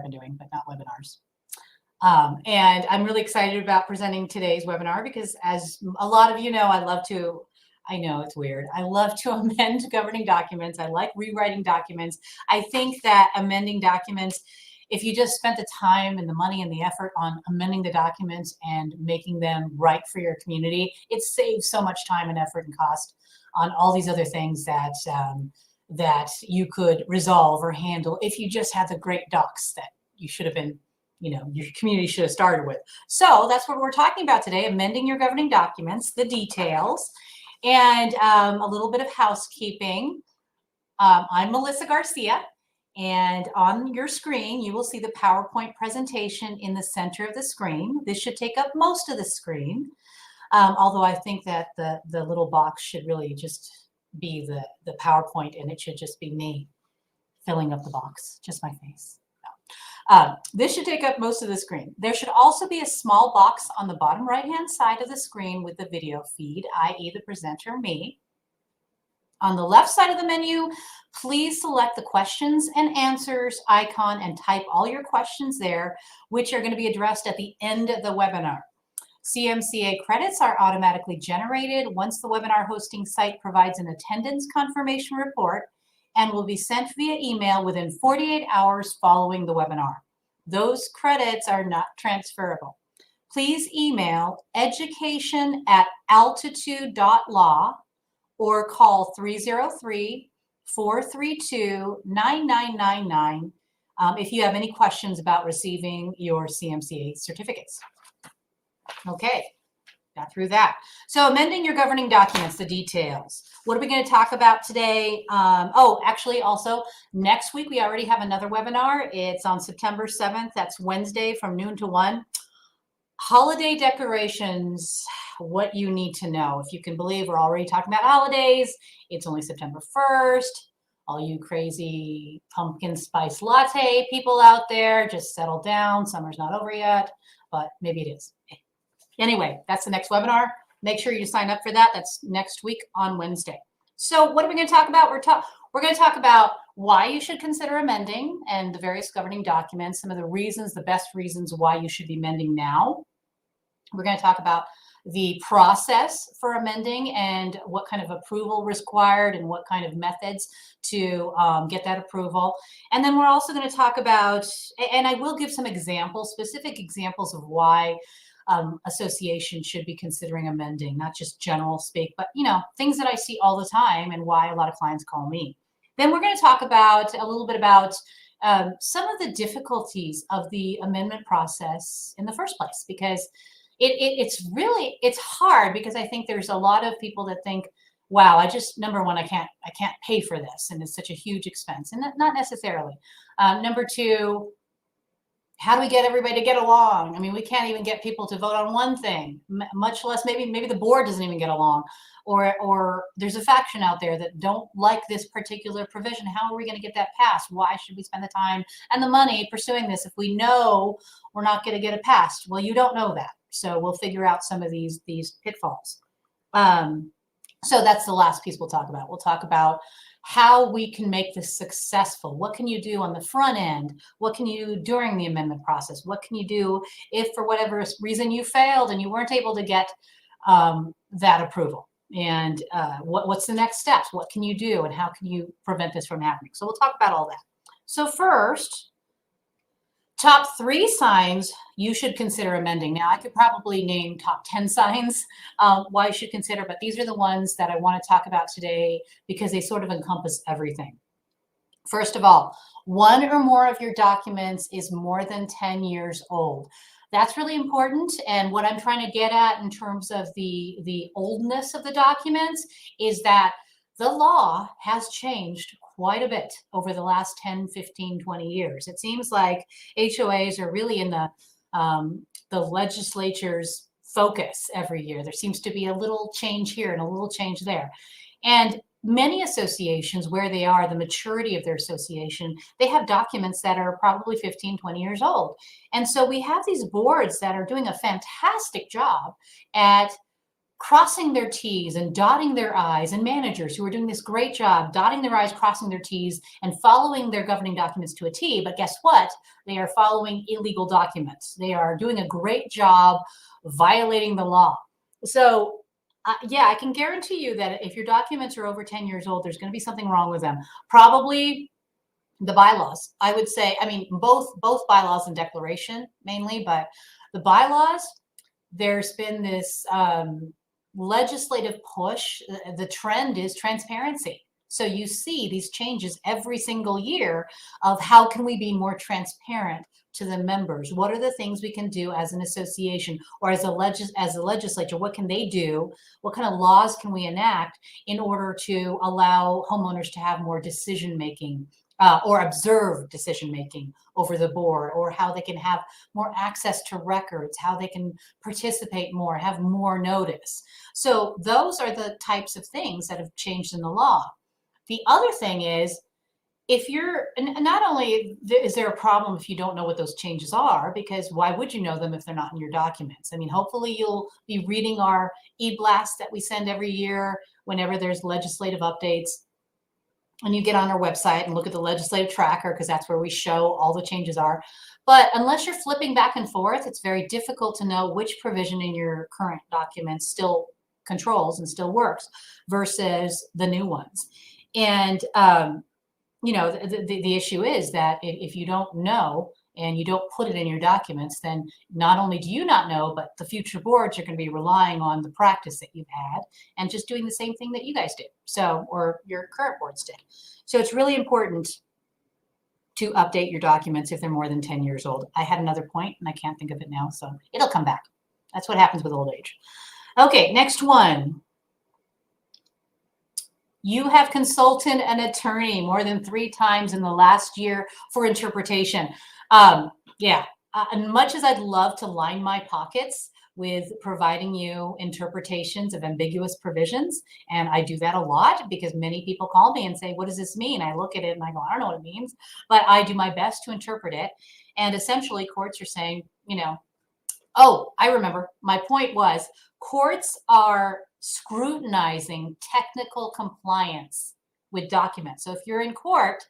been doing, but not webinars. And I'm really excited about presenting today's webinar because, as a lot of you know, I know it's weird. I love to amend governing documents. I like rewriting documents. I think that amending documents, if you just spent the time and the money and the effort on amending the documents and making them right for your community, it saves so much time and effort and cost on all these other things that that you could resolve or handle if you just had the great docs that you should have been, your community should have started with. So that's what we're talking about today, amending your governing documents, the details, and a little bit of housekeeping. I'm Melissa Garcia. And on your screen, you will see the PowerPoint presentation in the center of the screen. This should take up most of the screen, although I think that the little box should really just be the PowerPoint, and it should just be me filling up the box, just my face. No. This should take up most of the screen. There should also be a small box on the bottom right-hand side of the screen with the video feed, i.e. the presenter, me. On the left side of the menu, please select the questions and answers icon and type all your questions there, which are going to be addressed at the end of the webinar. CMCA credits are automatically generated once the webinar hosting site provides an attendance confirmation report and will be sent via email within 48 hours following the webinar. Those credits are not transferable. Please email education@altitude.law or call 303-432-9999 if you have any questions about receiving your CMCA certificates. Okay, got through that. So amending your governing documents, the details. What are we going to talk about today? Actually, also, next week we already have another webinar. It's on September 7th. That's Wednesday from noon to 1. Holiday decorations, what you need to know. If you can believe, we're already talking about holidays. It's only September 1st. All you crazy pumpkin spice latte people out there, just settle down. Summer's not over yet, but maybe it is. Anyway, that's the next webinar. Make sure you sign up for that. That's next week on Wednesday. So what are we going to talk about? We're going to talk about why you should consider amending and the various governing documents, some of the reasons, the best reasons why you should be amending now. We're going to talk about the process for amending and what kind of approval required and what kind of methods to get that approval. And then we're also going to talk about, and I will give some examples, specific examples of why associations should be considering amending, not just general speak, but things that I see all the time and why a lot of clients call me. Then we're going to talk about a little bit about some of the difficulties of the amendment process in the first place, because it's hard, because I think there's a lot of people that think, wow, number one, I can't pay for this, and it's such a huge expense, and not necessarily. Number two, how do we get everybody to get along? I mean, we can't even get people to vote on one thing, much less maybe the board doesn't even get along, or there's a faction out there that don't like this particular provision. How are we going to get that passed? Why should we spend the time and the money pursuing this if we know we're not going to get it passed? Well, you don't know that. So we'll figure out some of these pitfalls. So that's the last piece we'll talk about. We'll talk about how we can make this successful. What can you do on the front end? What can you do during the amendment process? What can you do if for whatever reason you failed and you weren't able to get that approval? And what's the next steps? What can you do, and how can you prevent this from happening? So we'll talk about all that. So first, top 3 signs you should consider amending. Now, I could probably name top 10 signs why you should consider, but these are the ones that I want to talk about today because they sort of encompass everything. First of all, one or more of your documents is more than 10 years old. That's really important. And what I'm trying to get at in terms of the oldness of the documents is that the law has changed quite a bit over the last 10, 15, 20 years. It seems like HOAs are really in the legislature's focus every year. There seems to be a little change here and a little change there. And many associations, where they are, the maturity of their association, they have documents that are probably 15, 20 years old. And so we have these boards that are doing a fantastic job at crossing their T's and dotting their I's, and managers who are doing this great job dotting their I's, crossing their T's, and following their governing documents to a T. But guess what? They are following illegal documents. They are doing a great job violating the law. So yeah, I can guarantee you that if your documents are over 10 years old, there's going to be something wrong with them. Probably the bylaws. I would say, I mean, both bylaws and declaration mainly, but the bylaws, there's been this legislative push. The trend is transparency. So you see these changes every single year of how can we be more transparent to the members? What are the things we can do as an association or as a legislature? What can they do? What kind of laws can we enact in order to allow homeowners to have more decision making or observe decision making over the board, or how they can have more access to records, how they can participate more, have more notice. So those are the types of things that have changed in the law. The other thing is, if you're, and not only is there a problem if you don't know what those changes are, because why would you know them if they're not in your documents? I mean, hopefully you'll be reading our e-blast that we send every year whenever there's legislative updates. And you get on our website and look at the legislative tracker, because that's where we show all the changes are. But unless you're flipping back and forth, it's very difficult to know which provision in your current documents still controls and still works versus the new ones. And, you know, the issue is that if you don't know and you don't put it in your documents, then not only do you not know, but the future boards are going to be relying on the practice that you've had and just doing the same thing that you guys did. So, or your current boards did. So it's really important to update your documents if they're more than 10 years old. I had another point and I can't think of it now, so it'll come back. That's what happens with old age. Okay, next one. You have consulted an attorney more than 3 times in the last year for interpretation. Yeah, and much as I'd love to line my pockets with providing you interpretations of ambiguous provisions, and I do that a lot because many people call me and say, what does this mean? I look at it and I go, I don't know what it means, but I do my best to interpret it. And essentially courts are saying, you know, oh, I remember. My point was courts are scrutinizing technical compliance with documents. So if you're in court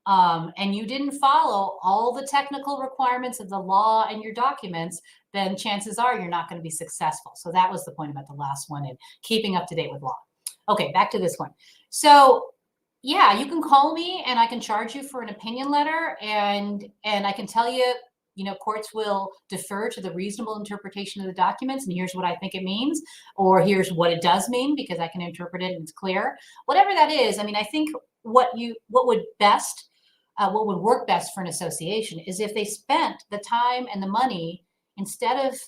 and you didn't follow all the technical requirements of the law and your documents, then chances are you're not going to be successful. So that was the point about the last one, and keeping up to date with law. Okay, back to this one. So yeah, you can call me and I can charge you for an opinion letter, and I can tell you, you know, courts will defer to the reasonable interpretation of the documents, and here's what I think it means, or here's what it does mean because I can interpret it and it's clear. Whatever that is, I mean, I think what would work best for an association is if they spent the time and the money, instead of,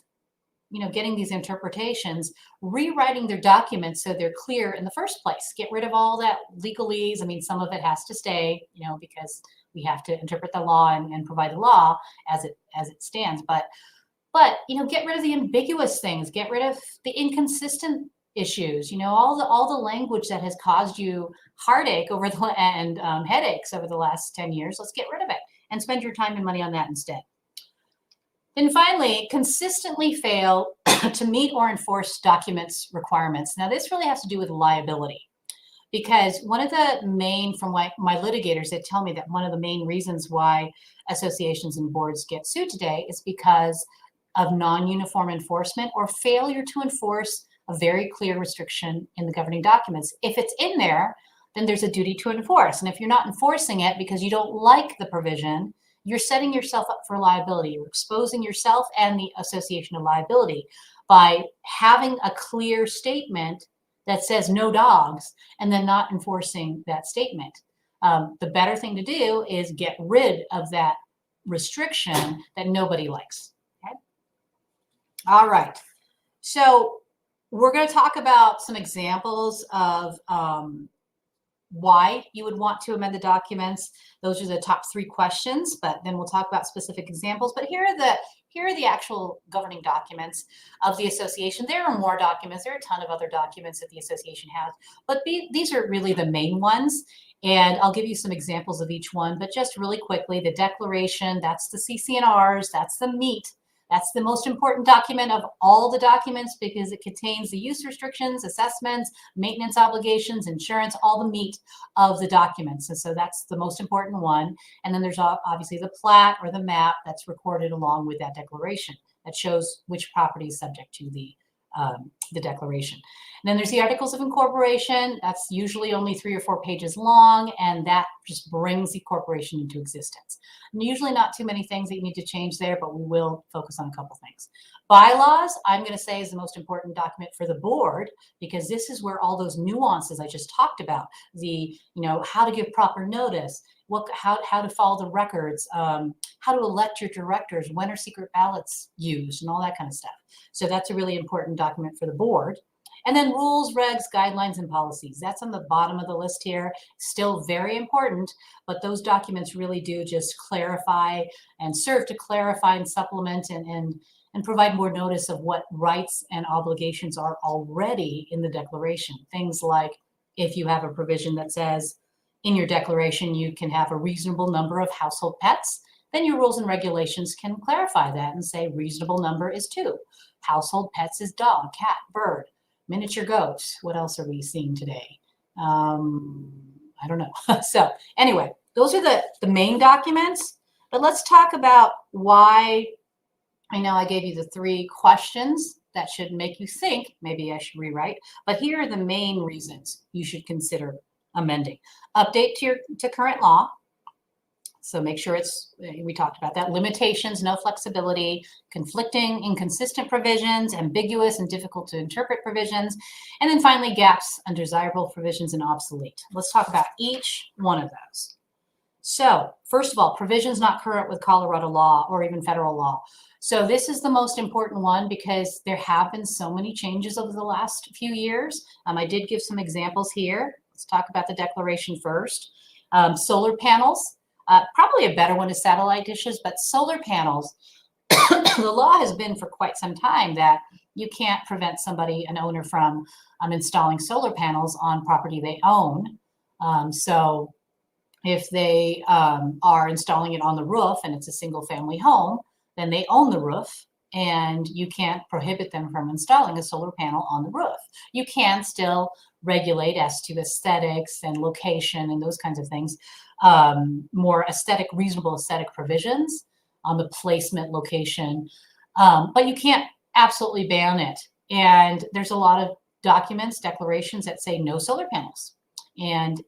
you know, getting these interpretations, rewriting their documents so they're clear in the first place. Get rid of all that legalese. I mean, some of it has to stay, you know, because we have to interpret the law and provide the law as it stands. But you know, get rid of the ambiguous things. Get rid of the inconsistent issues. You know, all the language that has caused you heartache over and headaches over the last 10 years. Let's get rid of it and spend your time and money on that instead. Then finally, consistently fail to meet or enforce documents requirements. Now, this really has to do with liability, because one of the main, from my litigators, they tell me that one of the main reasons why associations and boards get sued today is because of non-uniform enforcement or failure to enforce a very clear restriction in the governing documents. If it's in there, then there's a duty to enforce. And if you're not enforcing it because you don't like the provision, you're setting yourself up for liability. You're exposing yourself and the association to liability by having a clear statement that says no dogs and then not enforcing that statement. The better thing to do is get rid of that restriction that nobody likes. Okay? All right. So we're going to talk about some examples of why you would want to amend the documents. Those are the top 3 questions, but then we'll talk about specific examples. But here are the actual governing documents of the association. There are more documents. There are a ton of other documents that the association has, but these are really the main ones. And I'll give you some examples of each one, but just really quickly, the declaration, that's the CC&Rs, that's the meat. That's the most important document of all the documents because it contains the use restrictions, assessments, maintenance obligations, insurance, all the meat of the documents. And so that's the most important one. And then there's obviously the plat or the map that's recorded along with that declaration that shows which property is subject to the declaration. And then there's the articles of incorporation. That's usually only 3 or 4 pages long, and that just brings the corporation into existence. And usually not too many things that you need to change there, but we will focus on a couple things. Bylaws, I'm going to say, is the most important document for the board because this is where all those nuances I just talked about, the, how to give proper notice, how to follow the records, how to elect your directors, when are secret ballots used, and all that kind of stuff. So that's a really important document for the board. And then rules, regs, guidelines, and policies. That's on the bottom of the list here. Still very important, but those documents really do just clarify and serve to clarify and supplement and provide more notice of what rights and obligations are already in the declaration. Things like if you have a provision that says in your declaration you can have a reasonable number of household pets, then your rules and regulations can clarify that and say reasonable number is 2. Household pets is dog, cat, bird, miniature goat. What else are we seeing today? I don't know. So anyway, those are the main documents, but let's talk about why. I know I gave you the 3 questions that should make you think maybe I should rewrite, but here are the main reasons you should consider amending. Update to current law. So make sure we talked about that. Limitations, no flexibility, conflicting, inconsistent provisions, ambiguous and difficult to interpret provisions, and then finally gaps, undesirable provisions, and obsolete. Let's talk about each one of those. So first of all, provisions not current with Colorado law or even federal law. So this is the most important one because there have been so many changes over the last few years. I did give some examples here. Let's talk about the declaration first. Solar panels. Probably a better one is satellite dishes, but solar panels, the law has been for quite some time that you can't prevent an owner from installing solar panels on property they own. So if they are installing it on the roof and it's a single family home, then they own the roof and you can't prohibit them from installing a solar panel on the roof. You can still regulate as to aesthetics and location and those kinds of things. More reasonable aesthetic provisions on the placement, location, but you can't absolutely ban it. And there's a lot of declarations that say no solar panels. And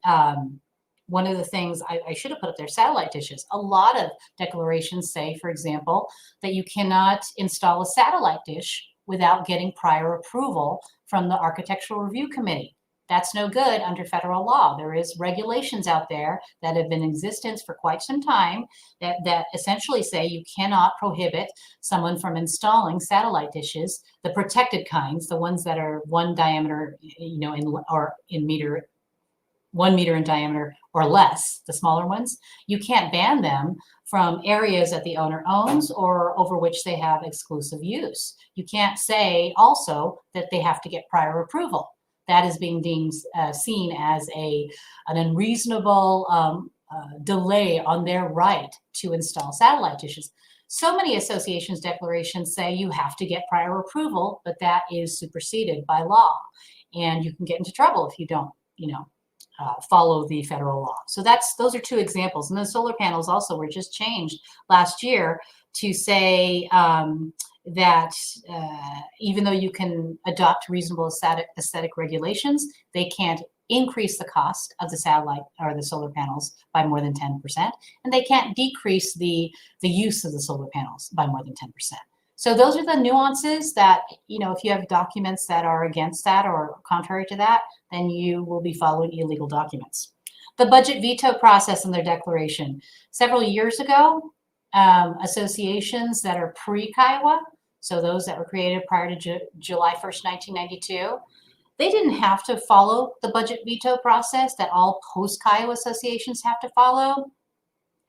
one of the things I should have put up there, satellite dishes. A lot of declarations say, for example, that you cannot install a satellite dish without getting prior approval from the Architectural Review Committee. That's no good under federal law. There is regulations out there that have been in existence for quite some time that essentially say you cannot prohibit someone from installing satellite dishes, the protected kinds, the ones that are 1 diameter, in 1 meter in diameter or less, the smaller ones. You can't ban them from areas that the owner owns or over which they have exclusive use. You can't say also that they have to get prior approval. That is being seen as an unreasonable delay on their right to install satellite dishes. So many associations declarations say you have to get prior approval, but that is superseded by law. And you can get into trouble if you don't, follow the federal law. So those are 2 examples. And the solar panels also were just changed last year to say that even though you can adopt reasonable aesthetic regulations, they can't increase the cost of the satellite or the solar panels by more than 10%, and they can't decrease the use of the solar panels by more than 10%. So those are the nuances that, if you have documents that are against that or contrary to that, then you will be following illegal documents. The budget veto process in their declaration. Several years ago, associations that are pre-Kiowa, so those that were created prior to July 1st, 1992, they didn't have to follow the budget veto process that all post-Kiowa associations have to follow.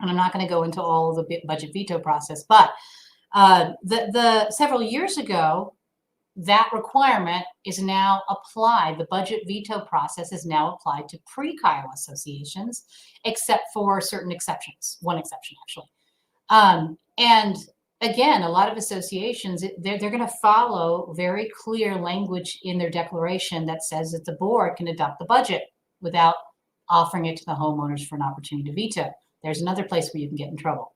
And I'm not going to go into all of the budget veto process, but several years ago, that requirement is now applied. The budget veto process is now applied to pre-Kiowa associations, except for certain exceptions, one exception actually. And again, a lot of associations, they're going to follow very clear language in their declaration that says that the board can adopt the budget without offering it to the homeowners for an opportunity to veto. There's another place where you can get in trouble.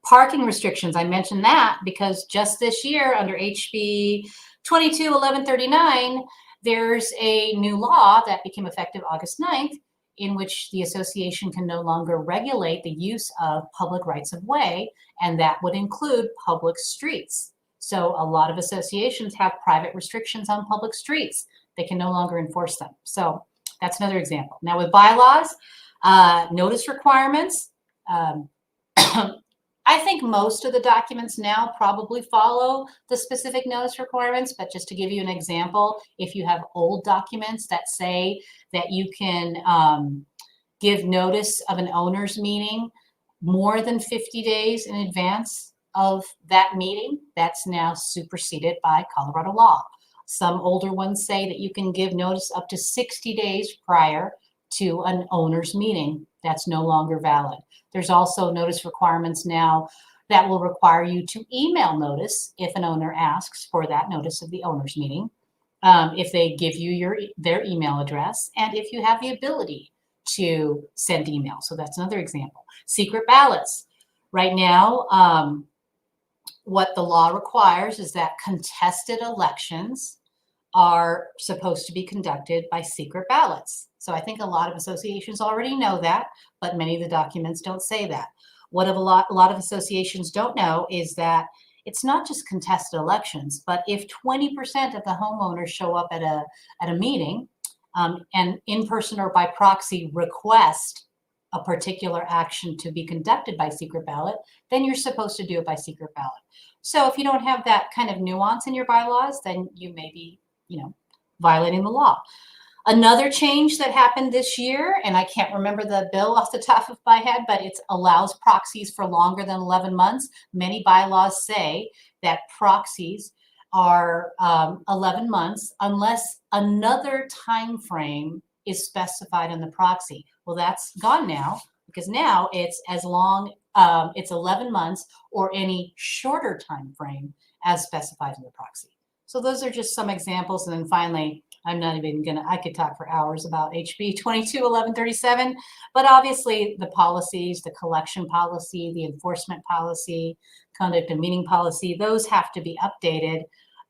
Parking restrictions, I mentioned that because just this year under HB 221139, there's a new law that became effective August 9th in which the association can no longer regulate the use of public rights of way, and that would include public streets. So a lot of associations have private restrictions on public streets. They can no longer enforce them. So that's another example. Now with bylaws, notice requirements, I think most of the documents now probably follow the specific notice requirements, but just to give you an example, if you have old documents that say that you can give notice of an owner's meeting more than 50 days in advance of that meeting, that's now superseded by Colorado law. Some older ones say that you can give notice up to 60 days prior to an owner's meeting. That's no longer valid. There's also notice requirements now that will require you to email notice if an owner asks for that notice of the owner's meeting, if they give you their email address, and if you have the ability to send email. So that's another example. Secret ballots. Right now, what the law requires is that contested elections are supposed to be conducted by secret ballots. So I think a lot of associations already know that, but many of the documents don't say that. What a lot of associations don't know is that it's not just contested elections, but if 20% of the homeowners show up at a meeting and in person or by proxy request a particular action to be conducted by secret ballot, then you're supposed to do it by secret ballot. So if you don't have that kind of nuance in your bylaws, then you may be, violating the law. Another change that happened this year, and I can't remember the bill off the top of my head, but it allows proxies for longer than 11 months. Many bylaws say that proxies are 11 months unless another time frame is specified in the proxy. Well, that's gone now because now it's as long, it's 11 months or any shorter time frame as specified in the proxy. So those are just some examples. And then finally, I'm not even I could talk for hours about HB 221137, but obviously the policies, the collection policy, the enforcement policy, conduct and meeting policy, those have to be updated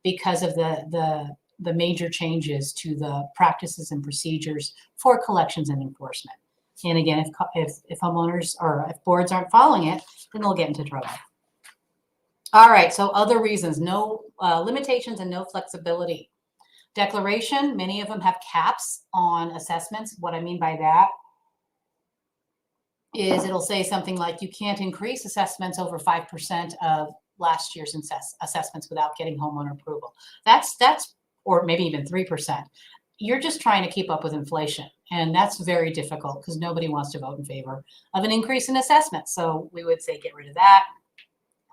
because of the major changes to the practices and procedures for collections and enforcement. And again, if homeowners or if boards aren't following it, then they'll get into trouble. All right, so other reasons, no limitations and no flexibility. Declaration, many of them have caps on assessments. What I mean by that is it'll say something like you can't increase assessments over 5% of last year's assessments without getting homeowner approval. That's or maybe even 3%. You're just trying to keep up with inflation. And that's very difficult because nobody wants to vote in favor of an increase in assessments. So we would say get rid of that.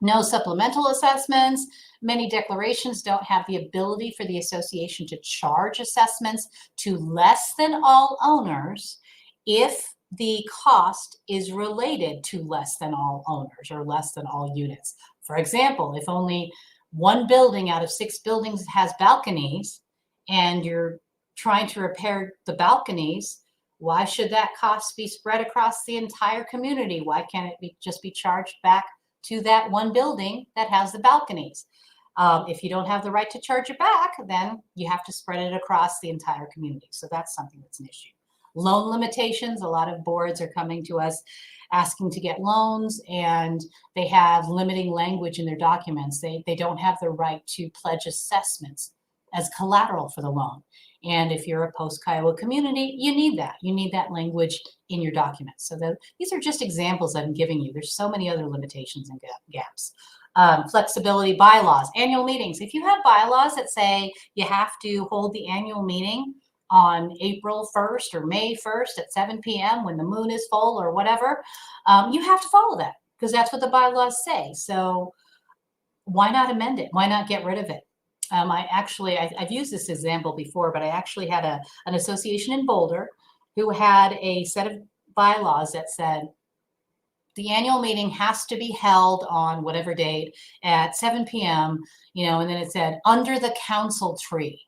No supplemental assessments. Many declarations don't have the ability for the association to charge assessments to less than all owners if the cost is related to less than all owners or less than all units. For example, if only one building out of 6 buildings has balconies and you're trying to repair the balconies, why should that cost be spread across the entire community? Why can't it just be charged back to that one building that has the balconies? If you don't have the right to charge it back, then you have to spread it across the entire community. So that's something that's an issue. Loan limitations, a lot of boards are coming to us asking to get loans, and they have limiting language in their documents. They don't have the right to pledge assessments as collateral for the loan. And if you're a post-Kiowa community, you need that. You need that language in your documents. So these are just examples I'm giving you. There's so many other limitations and gaps. Flexibility bylaws, annual meetings. If you have bylaws that say you have to hold the annual meeting on April 1st or May 1st at 7 p.m. when the moon is full or whatever, you have to follow that because that's what the bylaws say. So why not amend it? Why not get rid of it? I've used this example before, but I actually had an association in Boulder who had a set of bylaws that said the annual meeting has to be held on whatever date at 7 p.m., and then it said under the council tree.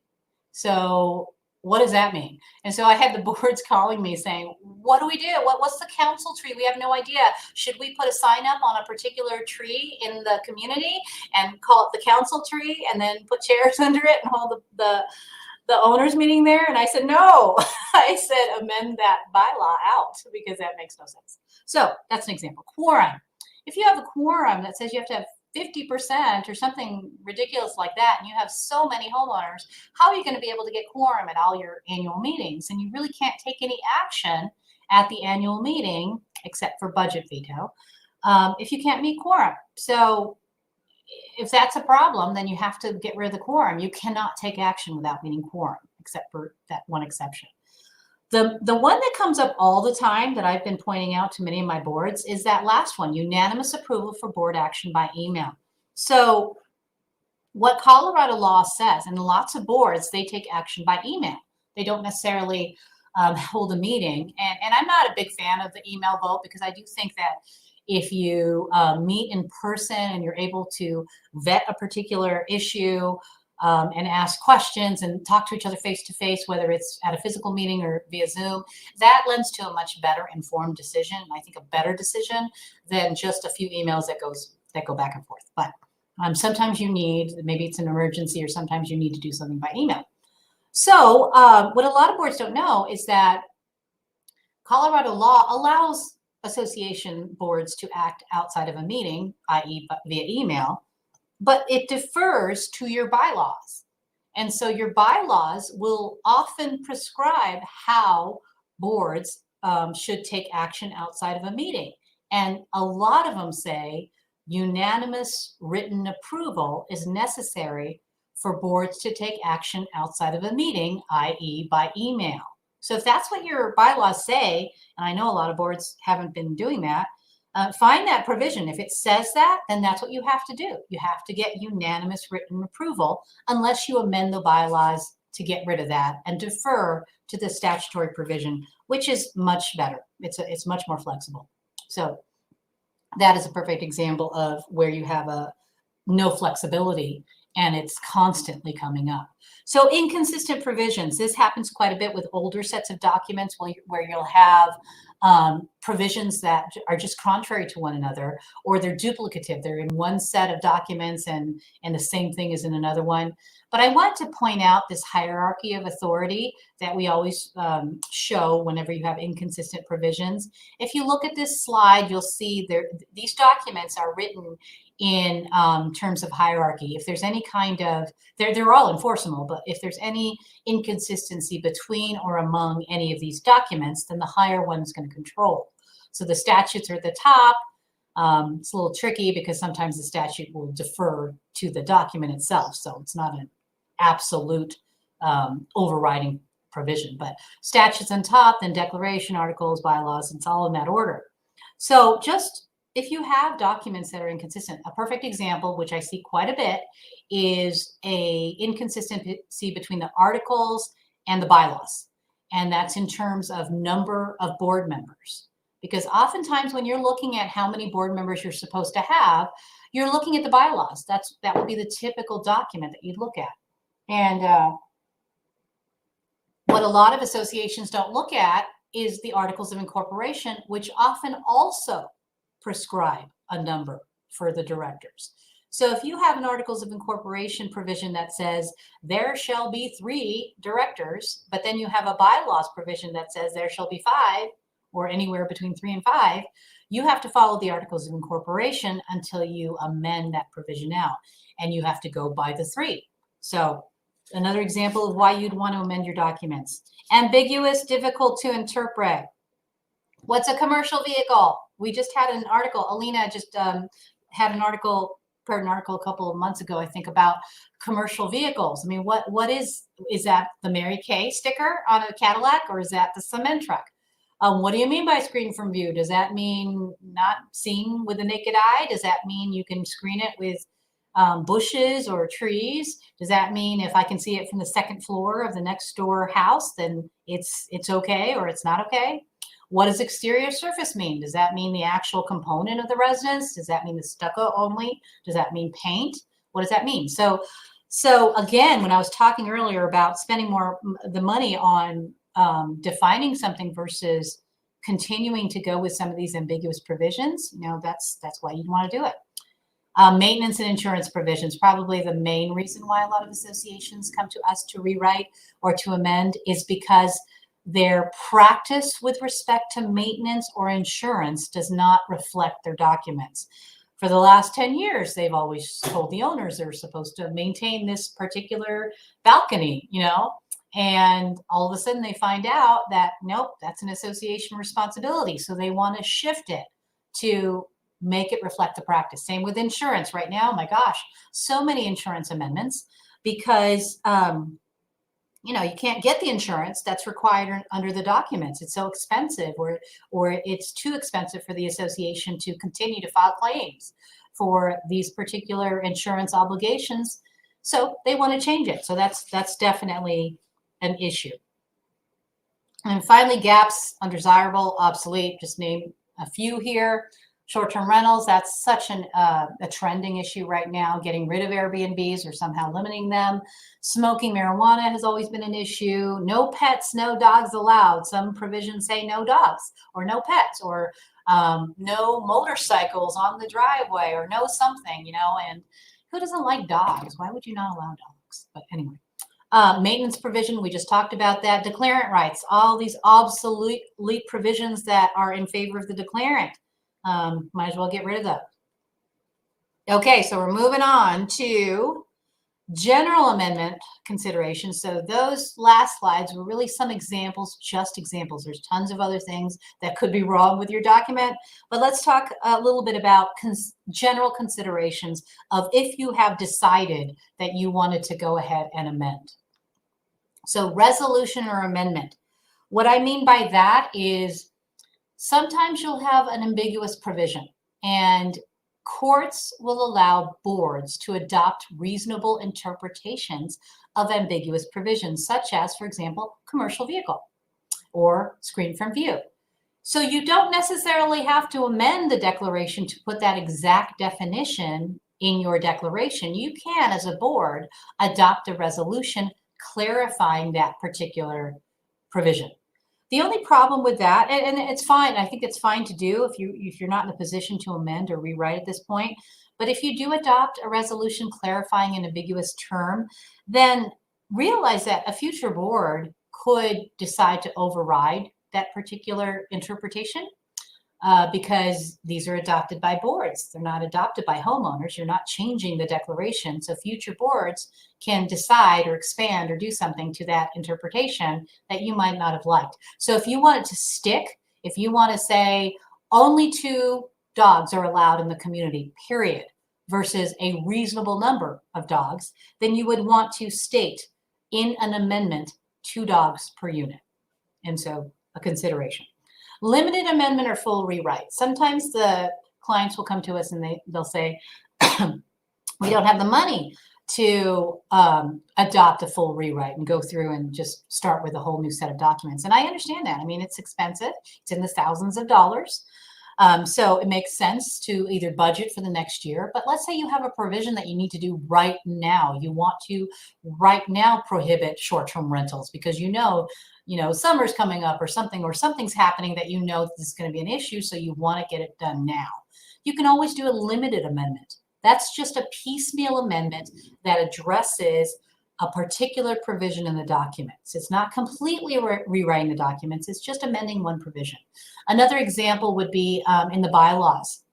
So what does that mean? And so I had the boards calling me saying, what do we do? What's the council tree? We have no idea. Should we put a sign up on a particular tree in the community and call it the council tree and then put chairs under it and hold the owners meeting there? And I said, no. I said, amend that bylaw out because that makes no sense. So that's an example. Quorum. If you have a quorum that says you have to have 50% or something ridiculous like that, and you have so many homeowners, how are you going to be able to get quorum at all your annual meetings? And you really can't take any action at the annual meeting, except for budget veto, if you can't meet quorum. So if that's a problem, then you have to get rid of the quorum. You cannot take action without meeting quorum, except for that one exception. The one that comes up all the time that I've been pointing out to many of my boards is that last one, unanimous approval for board action by email. So what Colorado law says, and lots of boards, they take action by email. They don't necessarily hold a meeting. And I'm not a big fan of the email vote because I do think that if you meet in person and you're able to vet a particular issue, and ask questions and talk to each other face to face, whether it's at a physical meeting or via Zoom, that lends to a much better informed decision. I think a better decision than just a few emails that go back and forth. But sometimes you need, maybe it's an emergency, or sometimes you need to do something by email. So what a lot of boards don't know is that Colorado law allows association boards to act outside of a meeting, i.e. via email, but it defers to your bylaws. And so your bylaws will often prescribe how boards should take action outside of a meeting. And a lot of them say unanimous written approval is necessary for boards to take action outside of a meeting, i.e. by email. So if that's what your bylaws say, and I know a lot of boards haven't been doing that, find that provision. If it says that, then that's what you have to do. You have to get unanimous written approval unless you amend the bylaws to get rid of that and defer to the statutory provision, which is much better. It's much more flexible. So that is a perfect example of where you have no flexibility and it's constantly coming up. So inconsistent provisions. This happens quite a bit with older sets of documents where you'll have provisions that are just contrary to one another, or they're duplicative. They're in one set of documents and the same thing is in another one. But I want to point out this hierarchy of authority that we always show whenever you have inconsistent provisions. If you look at this slide, you'll see these documents are written in terms of hierarchy. If there's any kind of, they're all enforceable, but if there's any inconsistency between or among any of these documents, then the higher one's going to control. So the statutes are at the top. It's a little tricky because sometimes the statute will defer to the document itself. So it's not an absolute overriding provision, but statutes on top, then declaration, articles, bylaws, it's all in that order. So just if you have documents that are inconsistent, a perfect example, which I see quite a bit, is a inconsistency between the articles and the bylaws. And that's in terms of number of board members. Because oftentimes when you're looking at how many board members you're supposed to have, you're looking at the bylaws. That would be the typical document that you'd look at. And what a lot of associations don't look at is the articles of incorporation, which often also prescribe a number for the directors. So if you have an articles of incorporation provision that says there shall be 3 directors, but then you have a bylaws provision that says there shall be 5, or anywhere between 3 and 5, you have to follow the articles of incorporation until you amend that provision out, and you have to go by the 3. So another example of why you'd want to amend your documents. Ambiguous, difficult to interpret. What's a commercial vehicle? We just had an article, Alina just had an article, prepared an article a couple of months ago, I think, about commercial vehicles. I mean, what is that the Mary Kay sticker on a Cadillac, or is that the cement truck? What do you mean by screen from view? Does that mean not seen with the naked eye? Does that mean you can screen it with bushes or trees? Does that mean if I can see it from the second floor of the next door house, then it's okay or it's not okay? What does exterior surface mean? Does that mean the actual component of the residence? Does that mean the stucco only? Does that mean paint? What does that mean? So again, when I was talking earlier about spending more the money on defining something versus continuing to go with some of these ambiguous provisions, that's why you want to do it. Maintenance and insurance provisions, probably the main reason why a lot of associations come to us to rewrite or to amend is because their practice with respect to maintenance or insurance does not reflect their documents. For the last 10 years, they've always told the owners they're supposed to maintain this particular balcony, and all of a sudden they find out that, nope, that's an association responsibility. So they want to shift it to make it reflect the practice. Same with insurance right now. My gosh, so many insurance amendments because, you can't get the insurance that's required under the documents. It's so expensive or it's too expensive for the association to continue to file claims for these particular insurance obligations. So they want to change it. So that's definitely an issue. And finally, gaps, undesirable, obsolete, just name a few here. Short-term rentals, that's such a trending issue right now, getting rid of Airbnbs or somehow limiting them. Smoking marijuana has always been an issue. No pets, no dogs allowed. Some provisions say no dogs or no pets or no motorcycles on the driveway or no something, and who doesn't like dogs? Why would you not allow dogs? But anyway. Maintenance provision, we just talked about that. Declarant rights, all these obsolete provisions that are in favor of the declarant. Might as well get rid of those. Okay, so we're moving on to general amendment considerations. So those last slides were really some examples, just examples. There's tons of other things that could be wrong with your document, but let's talk a little bit about general considerations of if you have decided that you wanted to go ahead and amend. So resolution or amendment. What I mean by that is sometimes you'll have an ambiguous provision and courts will allow boards to adopt reasonable interpretations of ambiguous provisions, such as, for example, commercial vehicle or screen from view. So you don't necessarily have to amend the declaration to put that exact definition in your declaration. You can, as a board, adopt a resolution clarifying that particular provision. The only problem with that, and it's fine, I think it's fine to do if you're not in a position to amend or rewrite at this point, but if you do adopt a resolution clarifying an ambiguous term, then realize that a future board could decide to override that particular interpretation because these are adopted by boards. They're not adopted by homeowners. You're not changing the declaration. So future boards can decide or expand or do something to that interpretation that you might not have liked. So if you want it to stick, if you want to say only 2 dogs are allowed in the community, period, versus a reasonable number of dogs, then you would want to state in an amendment 2 dogs per unit. And so a consideration. Limited amendment or full rewrite. Sometimes the clients will come to us and they'll say, we don't have the money to adopt a full rewrite and go through and just start with a whole new set of documents. And I understand that. I mean, it's expensive. It's in the thousands of dollars. So it makes sense to either budget for the next year, but let's say you have a provision that you need to do right now. You want to right now prohibit short-term rentals because summer's coming up or something's happening that this is going to be an issue, so you want to get it done now. You can always do a limited amendment. That's just a piecemeal amendment that addresses a particular provision in the documents. It's not completely rewriting the documents. It's just amending one provision. Another example would be in the bylaws.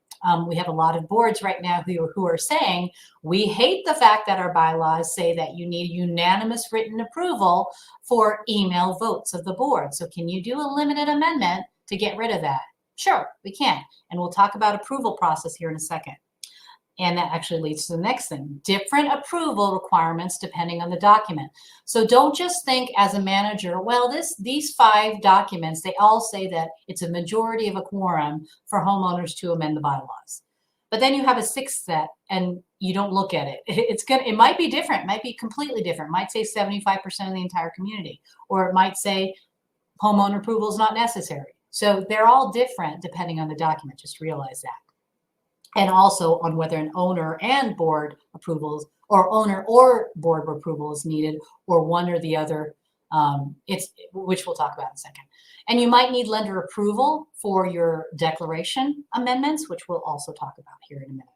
We have a lot of boards right now who are saying, we hate the fact that our bylaws say that you need unanimous written approval for email votes of the board. So can you do a limited amendment to get rid of that? Sure, we can. And we'll talk about approval process here in a second. And that actually leads to the next thing, different approval requirements depending on the document. So don't just think as a manager, well, these 5 documents, they all say that it's a majority of a quorum for homeowners to amend the bylaws. But then you have a 6th set and you don't look at it. It might be different, it might be completely different. It might say 75% of the entire community, or it might say homeowner approval is not necessary. So they're all different depending on the document, just realize that. And also on whether an owner and board approvals, or owner or board approval is needed, or one or the other, which we'll talk about in a second. And you might need lender approval for your declaration amendments, which we'll also talk about here in a minute.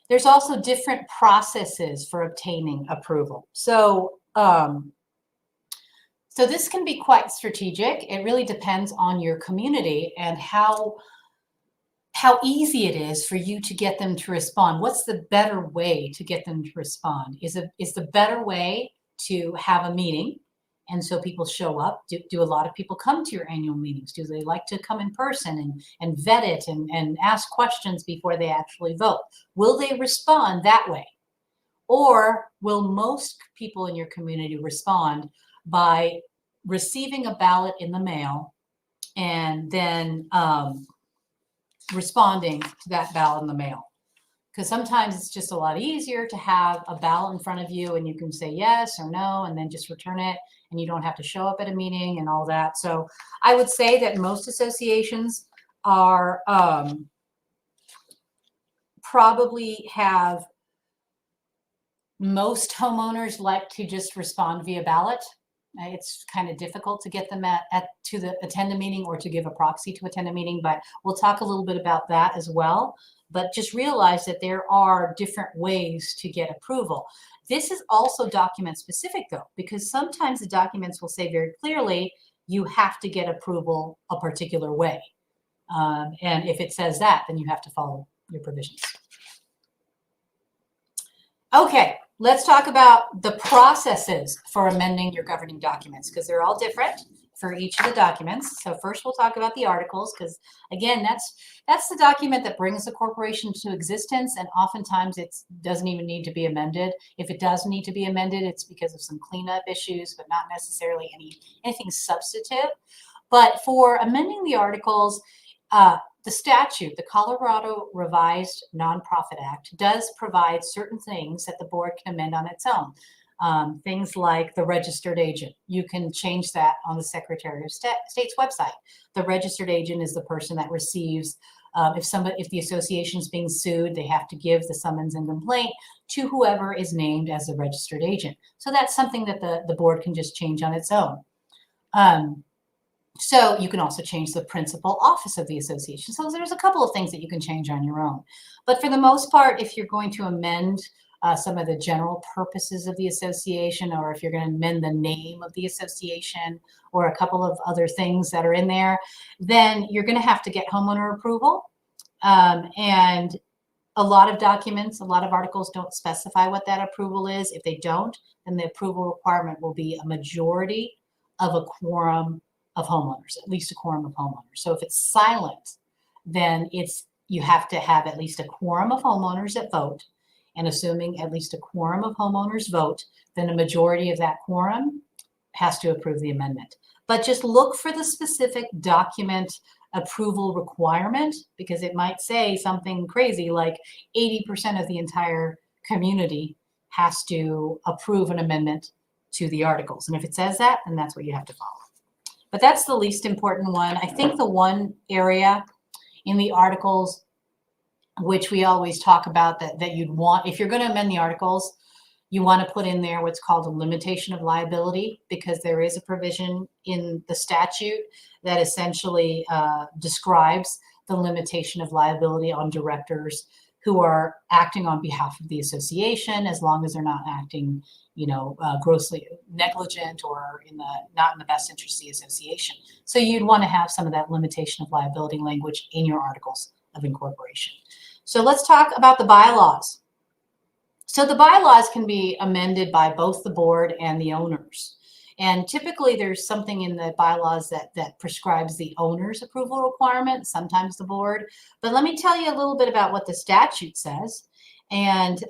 There's also different processes for obtaining approval. So this can be quite strategic. It really depends on your community and how easy it is for you to get them to respond. What's the better way to get them to respond? Is the better way to have a meeting, and so people show up? Do a lot of people come to your annual meetings? Do they like to come in person and vet it and ask questions before they actually vote? Will they respond that way? Or will most people in your community respond by receiving a ballot in the mail and then responding to that ballot in the mail? Because sometimes it's just a lot easier to have a ballot in front of you and you can say yes or no and then just return it, and you don't have to show up at a meeting and all that. So I would say that most associations are probably have, most homeowners like to just respond via ballot. It's kind of difficult to get them to attend a meeting or to give a proxy to attend a meeting, but we'll talk a little bit about that as well. But just realize that there are different ways to get approval. This is also document specific though, because sometimes the documents will say very clearly, you have to get approval a particular way. And if it says that, then you have to follow your provisions. Okay, let's talk about the processes for amending your governing documents, because they're all different for each of the documents. So first we'll talk about the articles, because again, that's the document that brings the corporation to existence, and oftentimes it doesn't even need to be amended. If it does need to be amended, it's because of some cleanup issues, but not necessarily anything substantive. But for amending the articles, the statute, the Colorado Revised Nonprofit Act, does provide certain things that the board can amend on its own. Things like the registered agent. You can change that on the Secretary of State's website. The registered agent is the person that receives, if the association is being sued, they have to give the summons and complaint to whoever is named as the registered agent. So that's something that the board can just change on its own. So you can also change the principal office of the association. So there's a couple of things that you can change on your own. But for the most part, if you're going to amend some of the general purposes of the association, or if you're going to amend the name of the association, or a couple of other things that are in there, then you're going to have to get homeowner approval. And a lot of documents, a lot of articles don't specify what that approval is. If they don't, then the approval requirement will be a majority of a quorum of homeowners, at least a quorum of homeowners. So if it's silent, then you have to have at least a quorum of homeowners that vote. And assuming at least a quorum of homeowners vote, then a majority of that quorum has to approve the amendment. But just look for the specific document approval requirement, because it might say something crazy like 80% of the entire community has to approve an amendment to the articles. And if it says that, then that's what you have to follow. But that's the least important one. I think the one area in the articles which we always talk about that you'd want, if you're going to amend the articles, you want to put in there what's called a limitation of liability, because there is a provision in the statute that essentially describes the limitation of liability on directors who are acting on behalf of the association, as long as they're not acting, grossly negligent or not in the best interest of the association. So you'd want to have some of that limitation of liability language in your articles of incorporation. So let's talk about the bylaws. So the bylaws can be amended by both the board and the owners. And typically there's something in the bylaws that prescribes the owner's approval requirement, sometimes the board. But let me tell you a little bit about what the statute says. And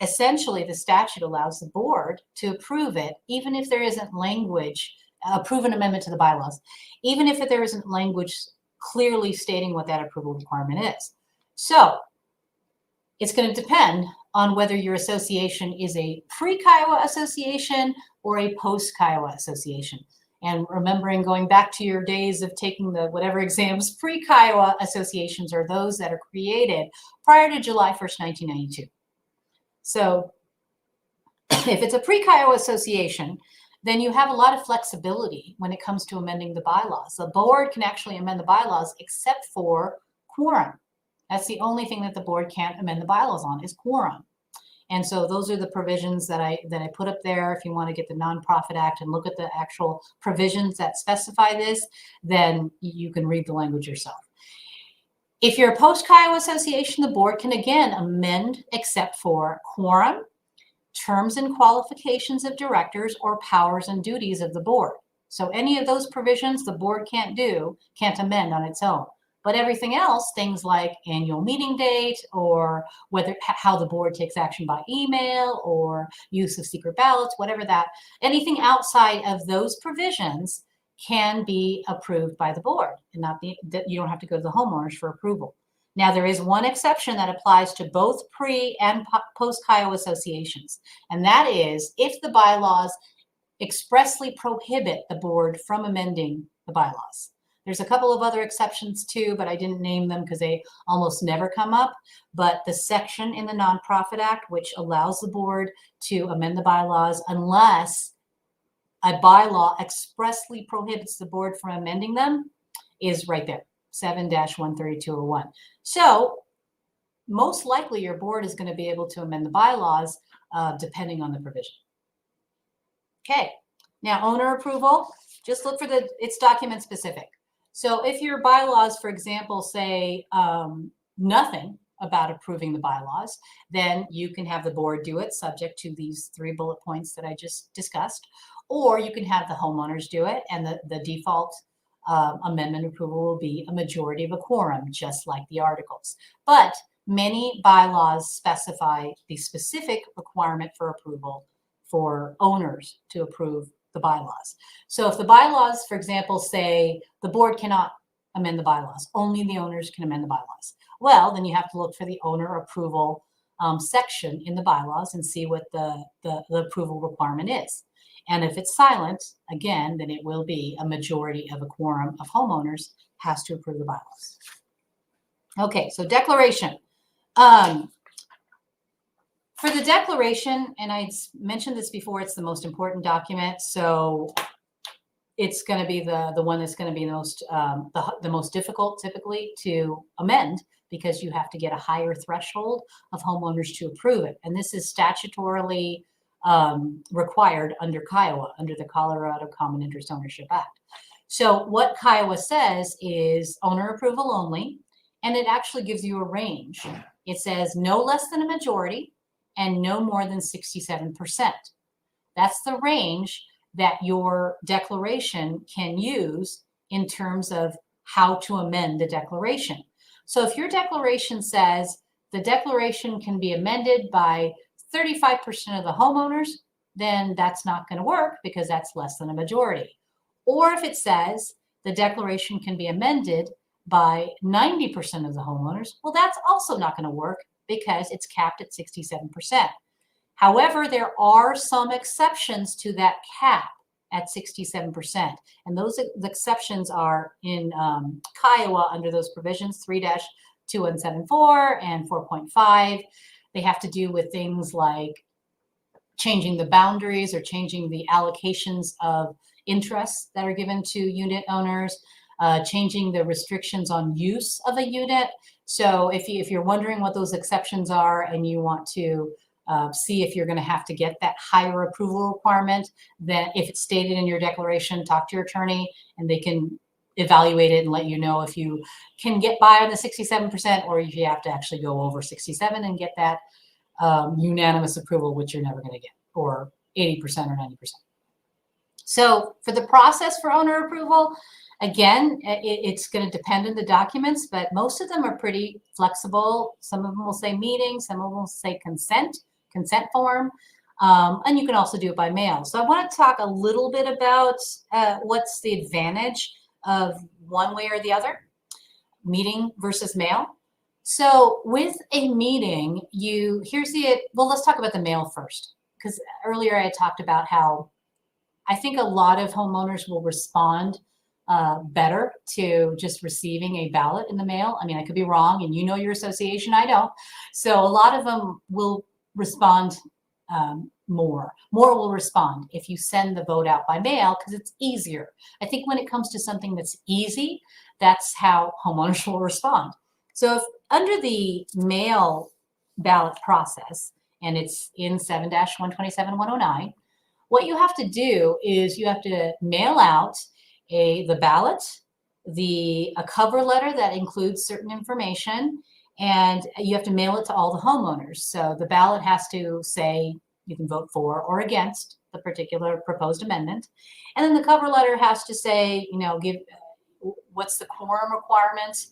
essentially the statute allows the board to approve it, even if there isn't language, approve an amendment to the bylaws, even if there isn't language clearly stating what that approval requirement is. So it's going to depend on whether your association is a pre-Kiowa association or a post-Kiowa association. And remembering going back to your days of taking the whatever exams, pre-Kiowa associations are those that are created prior to July 1st, 1992. So if it's a pre-Kiowa association, then you have a lot of flexibility when it comes to amending the bylaws. The board can actually amend the bylaws except for quorum. That's the only thing that the board can't amend the bylaws on is quorum. And so those are the provisions that I put up there. If you want to get the Nonprofit Act and look at the actual provisions that specify this, then you can read the language yourself. If you're a post-Kiowa association, the board can again amend except for quorum, terms and qualifications of directors, or powers and duties of the board. So any of those provisions the board can't amend on its own. But everything else, things like annual meeting date, or how the board takes action by email, or use of secret ballots, whatever that, anything outside of those provisions can be approved by the board, and you don't have to go to the homeowners for approval. Now, there is one exception that applies to both pre and post-Kiowa associations, and that is if the bylaws expressly prohibit the board from amending the bylaws. There's a couple of other exceptions too, but I didn't name them because they almost never come up. But the section in the Nonprofit Act, which allows the board to amend the bylaws unless a bylaw expressly prohibits the board from amending them, is right there, 7-13201. So most likely your board is going to be able to amend the bylaws depending on the provision. Okay, now owner approval, just look for it's document specific. So if your bylaws, for example, say nothing about approving the bylaws, then you can have the board do it subject to these 3 bullet points that I just discussed, or you can have the homeowners do it, and the default amendment approval will be a majority of a quorum, just like the articles. But many bylaws specify the specific requirement for approval for owners to approve the bylaws. So if the bylaws, for example, say the board cannot amend the bylaws, only the owners can amend the bylaws. Well, then you have to look for the owner approval section in the bylaws and see what the approval requirement is. And if it's silent, again, then it will be a majority of a quorum of homeowners has to approve the bylaws. Okay, so declaration. For the declaration, and I mentioned this before, it's the most important document. So it's going to be the one that's going to be the most difficult typically to amend, because you have to get a higher threshold of homeowners to approve it. And this is statutorily required under Kiowa, under the Colorado Common Interest Ownership Act. So what Kiowa says is owner approval only, and it actually gives you a range. It says no less than a majority and no more than 67%. That's the range that your declaration can use in terms of how to amend the declaration. So if your declaration says the declaration can be amended by 35% of the homeowners, then that's not going to work because that's less than a majority. Or if it says the declaration can be amended by 90% of the homeowners, well, that's also not going to work because it's capped at 67%. However, there are some exceptions to that cap at 67%. And those exceptions are in Kiowa under those provisions, 3-2174 and 4.5. They have to do with things like changing the boundaries or changing the allocations of interests that are given to unit owners, changing the restrictions on use of a unit. So if you're wondering what those exceptions are and you want to see if you're going to have to get that higher approval requirement, then if it's stated in your declaration, talk to your attorney and they can evaluate it and let you know if you can get by on the 67% or if you have to actually go over 67 and get that unanimous approval, which you're never going to get, or 80% or 90%. So for the process for owner approval, again, it's going to depend on the documents, but most of them are pretty flexible. Some of them will say meeting, some of them will say consent form, and you can also do it by mail. So I want to talk a little bit about what's the advantage of one way or the other, meeting versus mail. So with a meeting, let's talk about the mail first, because earlier I talked about how I think a lot of homeowners will respond better to just receiving a ballot in the mail. I mean, I could be wrong, and you know your association, I don't. So a lot of them will respond more. More will respond if you send the vote out by mail because it's easier. I think when it comes to something that's easy, that's how homeowners will respond. So if under the mail ballot process, and it's in 7-127-109, what you have to do is you have to mail out the ballot, a cover letter that includes certain information, and you have to mail it to all the homeowners. So the ballot has to say you can vote for or against the particular proposed amendment. And then the cover letter has to say, give what's the quorum requirements.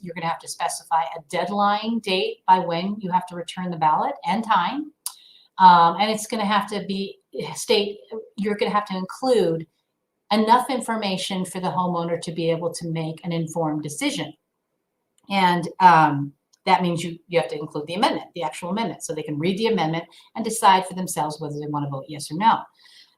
You're going to have to specify a deadline date by when you have to return the ballot and time. And it's going to have to you're going to have to include enough information for the homeowner to be able to make an informed decision. And that means you have to include the amendment, the actual amendment, so they can read the amendment and decide for themselves whether they want to vote yes or no.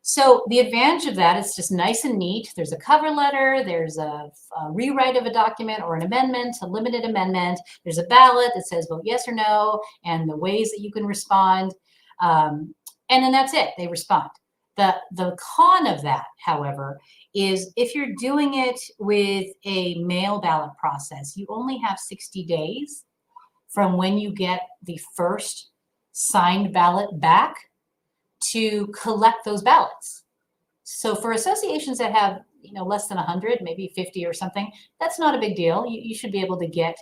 So the advantage of that is just nice and neat. There's a cover letter, there's a rewrite of a document or an amendment, a limited amendment. There's a ballot that says vote yes or no, and the ways that you can respond. And then that's it, they respond. The con of that, however, is if you're doing it with a mail ballot process, you only have 60 days from when you get the first signed ballot back to collect those ballots. So for associations that have less than 100, maybe 50 or something, that's not a big deal. You should be able to get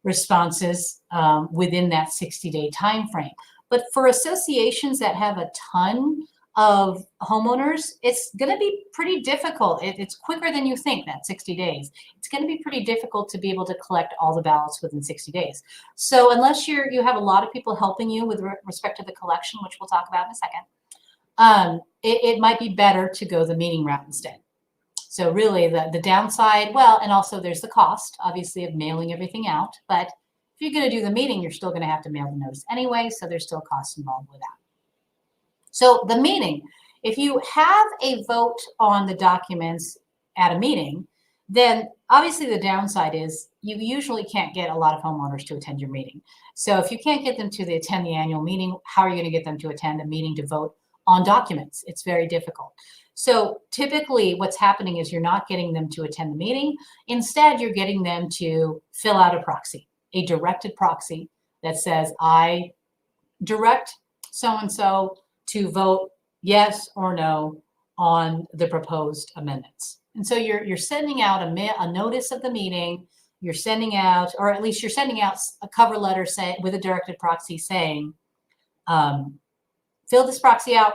responses within that 60-day time frame. But for associations that have a ton of homeowners, it's going to be pretty difficult. It's quicker than you think, that 60 days. It's going to be pretty difficult to be able to collect all the ballots within 60 days. So unless you have a lot of people helping you with respect to the collection, which we'll talk about in a second, it might be better to go the meeting route instead. So really the downside, and also there's the cost, obviously, of mailing everything out. But if you're going to do the meeting, you're still going to have to mail the notice anyway, so there's still costs involved with that. So the meeting, if you have a vote on the documents at a meeting, then obviously the downside is you usually can't get a lot of homeowners to attend your meeting. So if you can't get them to attend the annual meeting, how are you going to get them to attend a meeting to vote on documents? It's very difficult. So typically what's happening is you're not getting them to attend the meeting. Instead, you're getting them to fill out a proxy, a directed proxy that says, I direct so-and-so to vote yes or no on the proposed amendments. And so you're sending out a notice of the meeting. You're sending out, or at least you're sending out a cover letter with a directed proxy saying, fill this proxy out.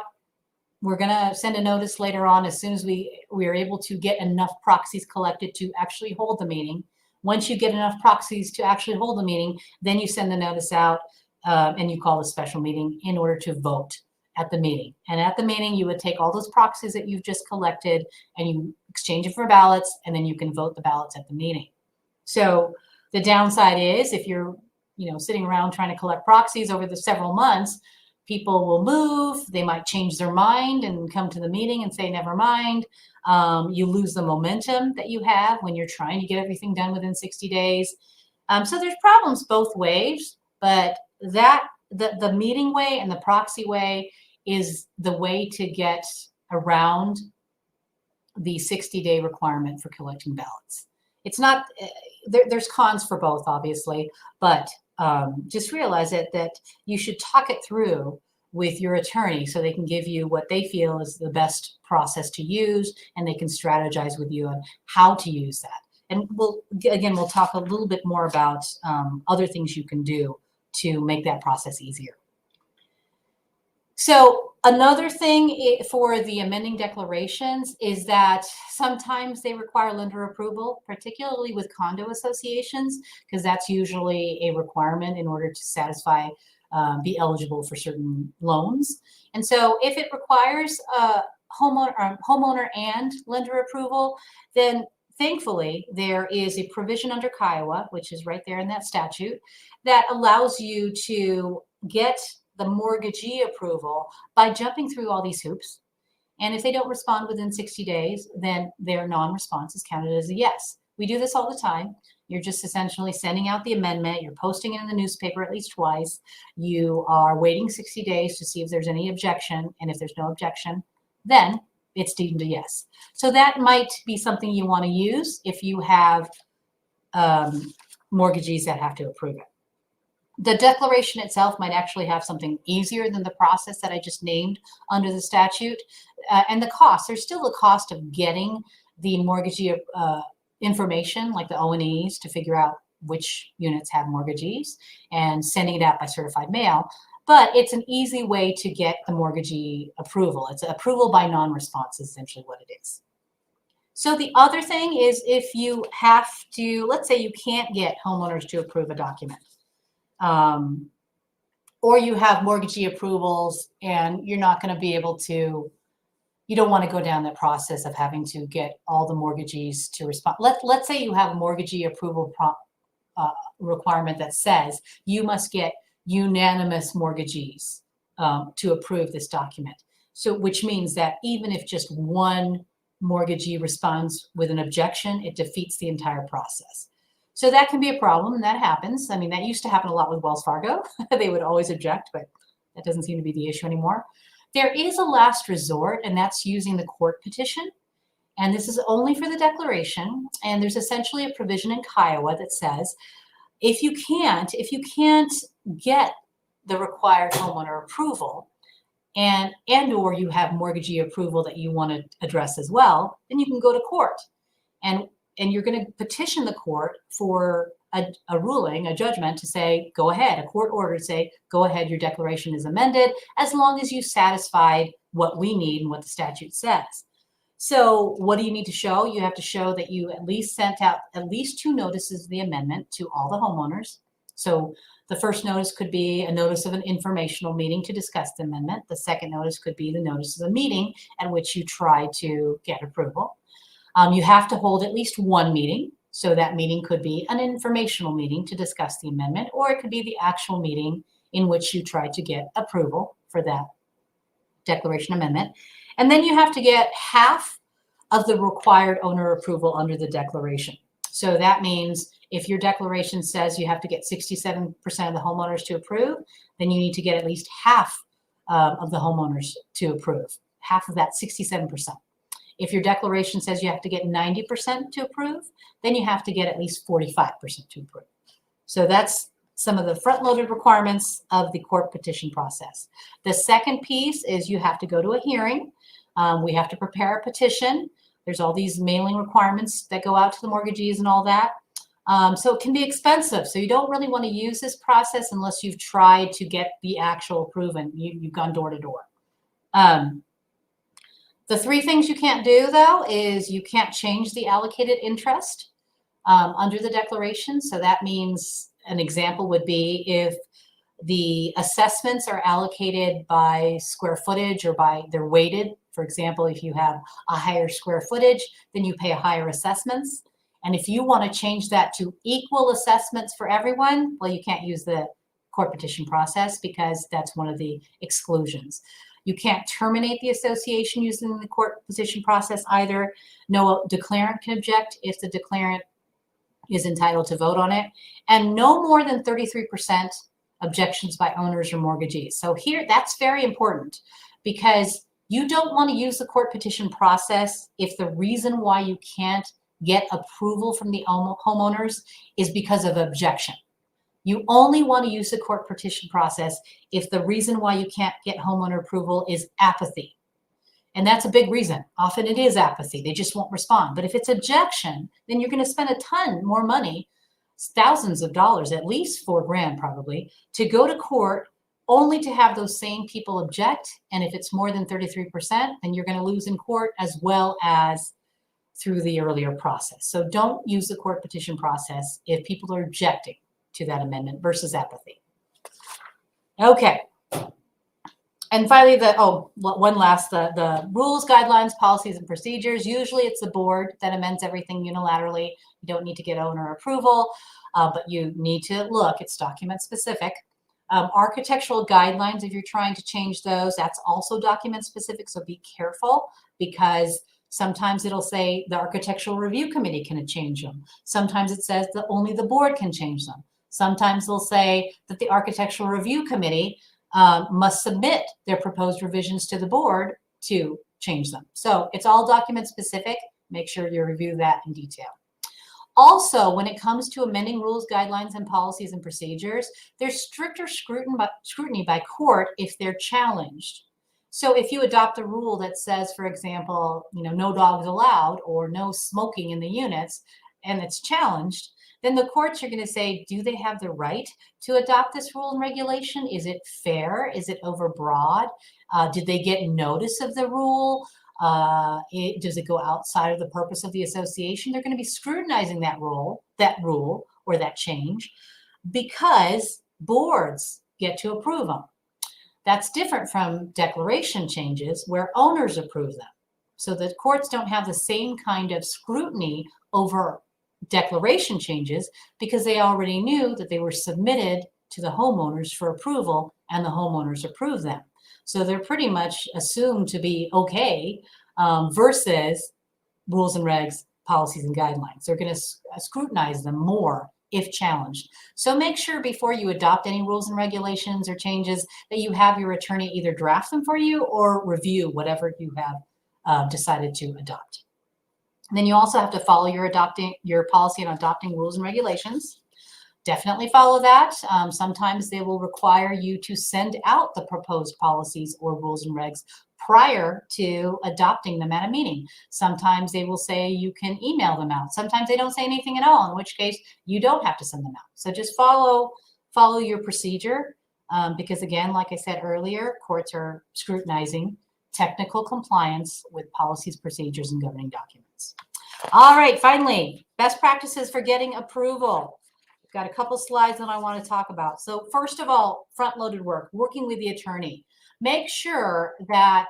We're going to send a notice later on as soon as we are able to get enough proxies collected to actually hold the meeting. Once you get enough proxies to actually hold the meeting, then you send the notice out and you call a special meeting in order to vote at the meeting. And at the meeting, you would take all those proxies that you've just collected and you exchange it for ballots, and then you can vote the ballots at the meeting. So the downside is if you're sitting around trying to collect proxies over the several months, people will move, they might change their mind and come to the meeting and say, never mind. You lose the momentum that you have when you're trying to get everything done within 60 days. So there's problems both ways, but the meeting way and the proxy way is the way to get around the 60-day requirement for collecting ballots. It's not, there's cons for both, obviously, but just realize that you should talk it through with your attorney so they can give you what they feel is the best process to use, and they can strategize with you on how to use that. And we'll talk a little bit more about other things you can do to make that process easier. So another thing for the amending declarations is that sometimes they require lender approval, particularly with condo associations, because that's usually a requirement in order to satisfy, be eligible for certain loans. And so if it requires homeowner and lender approval, then thankfully there is a provision under Kiowa, which is right there in that statute, that allows you to get the mortgagee approval by jumping through all these hoops. And if they don't respond within 60 days, then their non-response is counted as a yes. We do this all the time. You're just essentially sending out the amendment. You're posting it in the newspaper at least twice. You are waiting 60 days to see if there's any objection. And if there's no objection, then it's deemed a yes. So that might be something you want to use if you have mortgagees that have to approve it. The declaration itself might actually have something easier than the process that I just named under the statute. And the cost, there's still the cost of getting the mortgagee information, like the O&Es, to figure out which units have mortgagees and sending it out by certified mail. But it's an easy way to get the mortgagee approval. It's approval by non-response is essentially what it is. So the other thing is if you have to, let's say you can't get homeowners to approve a document, or you have mortgagee approvals and you're not going to be able to, you don't want to go down that process of having to get all the mortgagees to respond. Let's say you have a mortgagee approval requirement that says you must get unanimous mortgagees to approve this document. So which means that even if just one mortgagee responds with an objection, it defeats the entire process. So that can be a problem, and that happens. I mean, that used to happen a lot with Wells Fargo. They would always object, but that doesn't seem to be the issue anymore. There is a last resort, and that's using the court petition. And this is only for the declaration. And there's essentially a provision in Kiowa that says, if you can't get the required homeowner approval, and or you have mortgagee approval that you want to address as well, then you can go to court. And you're going to petition the court for a ruling, a judgment to say, go ahead, a court order to say, go ahead, your declaration is amended, as long as you satisfied what we need and what the statute says. So what do you need to show? You have to show that you at least sent out at least 2 notices of the amendment to all the homeowners. So the first notice could be a notice of an informational meeting to discuss the amendment. The second notice could be the notice of a meeting at which you try to get approval. You have to hold at least 1 meeting. So that meeting could be an informational meeting to discuss the amendment, or it could be the actual meeting in which you try to get approval for that declaration amendment. And then you have to get half of the required owner approval under the declaration. So that means if your declaration says you have to get 67% of the homeowners to approve, then you need to get at least half of the homeowners to approve, half of that 67%. If your declaration says you have to get 90% to approve, then you have to get at least 45% to approve. So that's some of the front-loaded requirements of the court petition process. The second piece is you have to go to a hearing. We have to prepare a petition. There's all these mailing requirements that go out to the mortgagees and all that. So it can be expensive. So you don't really want to use this process unless you've tried to get the actual approval. You've gone door to door. The 3 things you can't do, though, is you can't change the allocated interest under the declaration. So that means an example would be if the assessments are allocated by square footage or they're weighted. For example, if you have a higher square footage, then you pay a higher assessments. And if you want to change that to equal assessments for everyone, well, you can't use the court petition process because that's one of the exclusions. You can't terminate the association using the court petition process either. No declarant can object if the declarant is entitled to vote on it. And no more than 33% objections by owners or mortgagees. So here, that's very important because you don't want to use the court petition process if the reason why you can't get approval from the homeowners is because of objection. You only want to use the court petition process if the reason why you can't get homeowner approval is apathy. And that's a big reason. Often it is apathy. They just won't respond. But if it's objection, then you're going to spend a ton more money, thousands of dollars, at least $4,000 probably, to go to court only to have those same people object. And if it's more than 33%, then you're going to lose in court as well as through the earlier process. So don't use the court petition process if people are objecting to that amendment versus apathy. Okay. And finally, one last, the rules, guidelines, policies, and procedures. Usually it's the board that amends everything unilaterally. You don't need to get owner approval, but you need to look, it's document specific. Architectural guidelines, if you're trying to change those, that's also document specific, so be careful, because sometimes it'll say the Architectural Review Committee can change them. Sometimes it says that only the board can change them. Sometimes they'll say that the Architectural Review Committee must submit their proposed revisions to the board to change them. So it's all document specific. Make sure you review that in detail. Also, when it comes to amending rules, guidelines, and policies and procedures, there's stricter scrutiny by court if they're challenged. So if you adopt a rule that says, for example, no dogs allowed or no smoking in the units, and it's challenged, then the courts are going to say, do they have the right to adopt this rule and regulation? Is it fair? Is it overbroad? Did they get notice of the rule? Does it go outside of the purpose of the association? They're going to be scrutinizing that rule or that change, because boards get to approve them. That's different from declaration changes where owners approve them. So the courts don't have the same kind of scrutiny over declaration changes, because they already knew that they were submitted to the homeowners for approval and the homeowners approve them. So they're pretty much assumed to be okay, versus rules and regs, policies and guidelines. They're going to scrutinize them more if challenged. So make sure before you adopt any rules and regulations or changes that you have your attorney either draft them for you or review whatever you have decided to adopt. And then you also have to follow your policy on adopting rules and regulations. Definitely follow that. Sometimes they will require you to send out the proposed policies or rules and regs prior to adopting them at a meeting. Sometimes they will say you can email them out. Sometimes they don't say anything at all, in which case you don't have to send them out. So just follow your procedure, because again, like I said earlier, courts are scrutinizing technical compliance with policies, procedures, and governing documents. All right, finally, best practices for getting approval. I've got a couple slides that I want to talk about. So first of all, front-loaded work, working with the attorney. Make sure that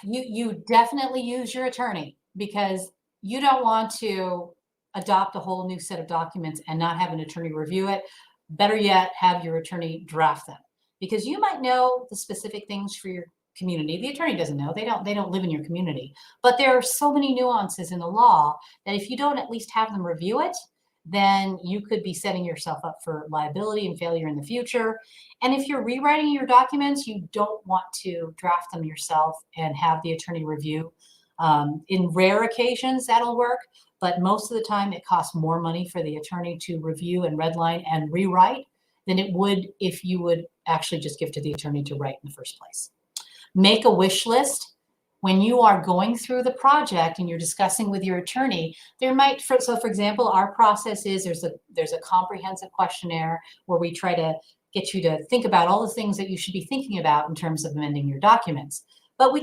you definitely use your attorney, because you don't want to adopt a whole new set of documents and not have an attorney review it. Better yet, have your attorney draft them, because you might know the specific things for your community. The attorney doesn't know. They don't live in your community. But there are so many nuances in the law that if you don't at least have them review it, then you could be setting yourself up for liability and failure in the future. And if you're rewriting your documents, you don't want to draft them yourself and have the attorney review. In rare occasions, that'll work, but most of the time it costs more money for the attorney to review and redline and rewrite than it would if you would actually just give to the attorney to write in the first place. Make a wish list. When you are going through the project and you're discussing with your attorney, there might, for example, our process is there's a comprehensive questionnaire where we try to get you to think about all the things that you should be thinking about in terms of amending your documents. But we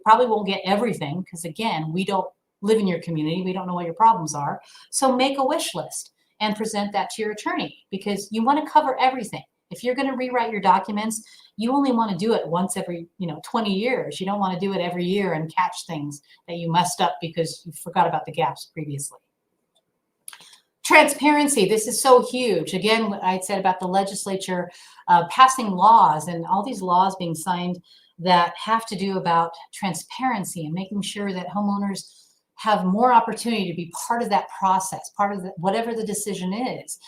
probably won't get everything, because again, we don't live in your community. We don't know what your problems are. So make a wish list and present that to your attorney, because you want to cover everything. If you're going to rewrite your documents, you only want to do it once every 20 years. You don't want to do it every year and catch things that you messed up because you forgot about the gaps previously. Transparency. This is so huge. Again, what I said about the legislature passing laws and all these laws being signed that have to do about transparency and making sure that homeowners have more opportunity to be part of that process, part of whatever the decision is,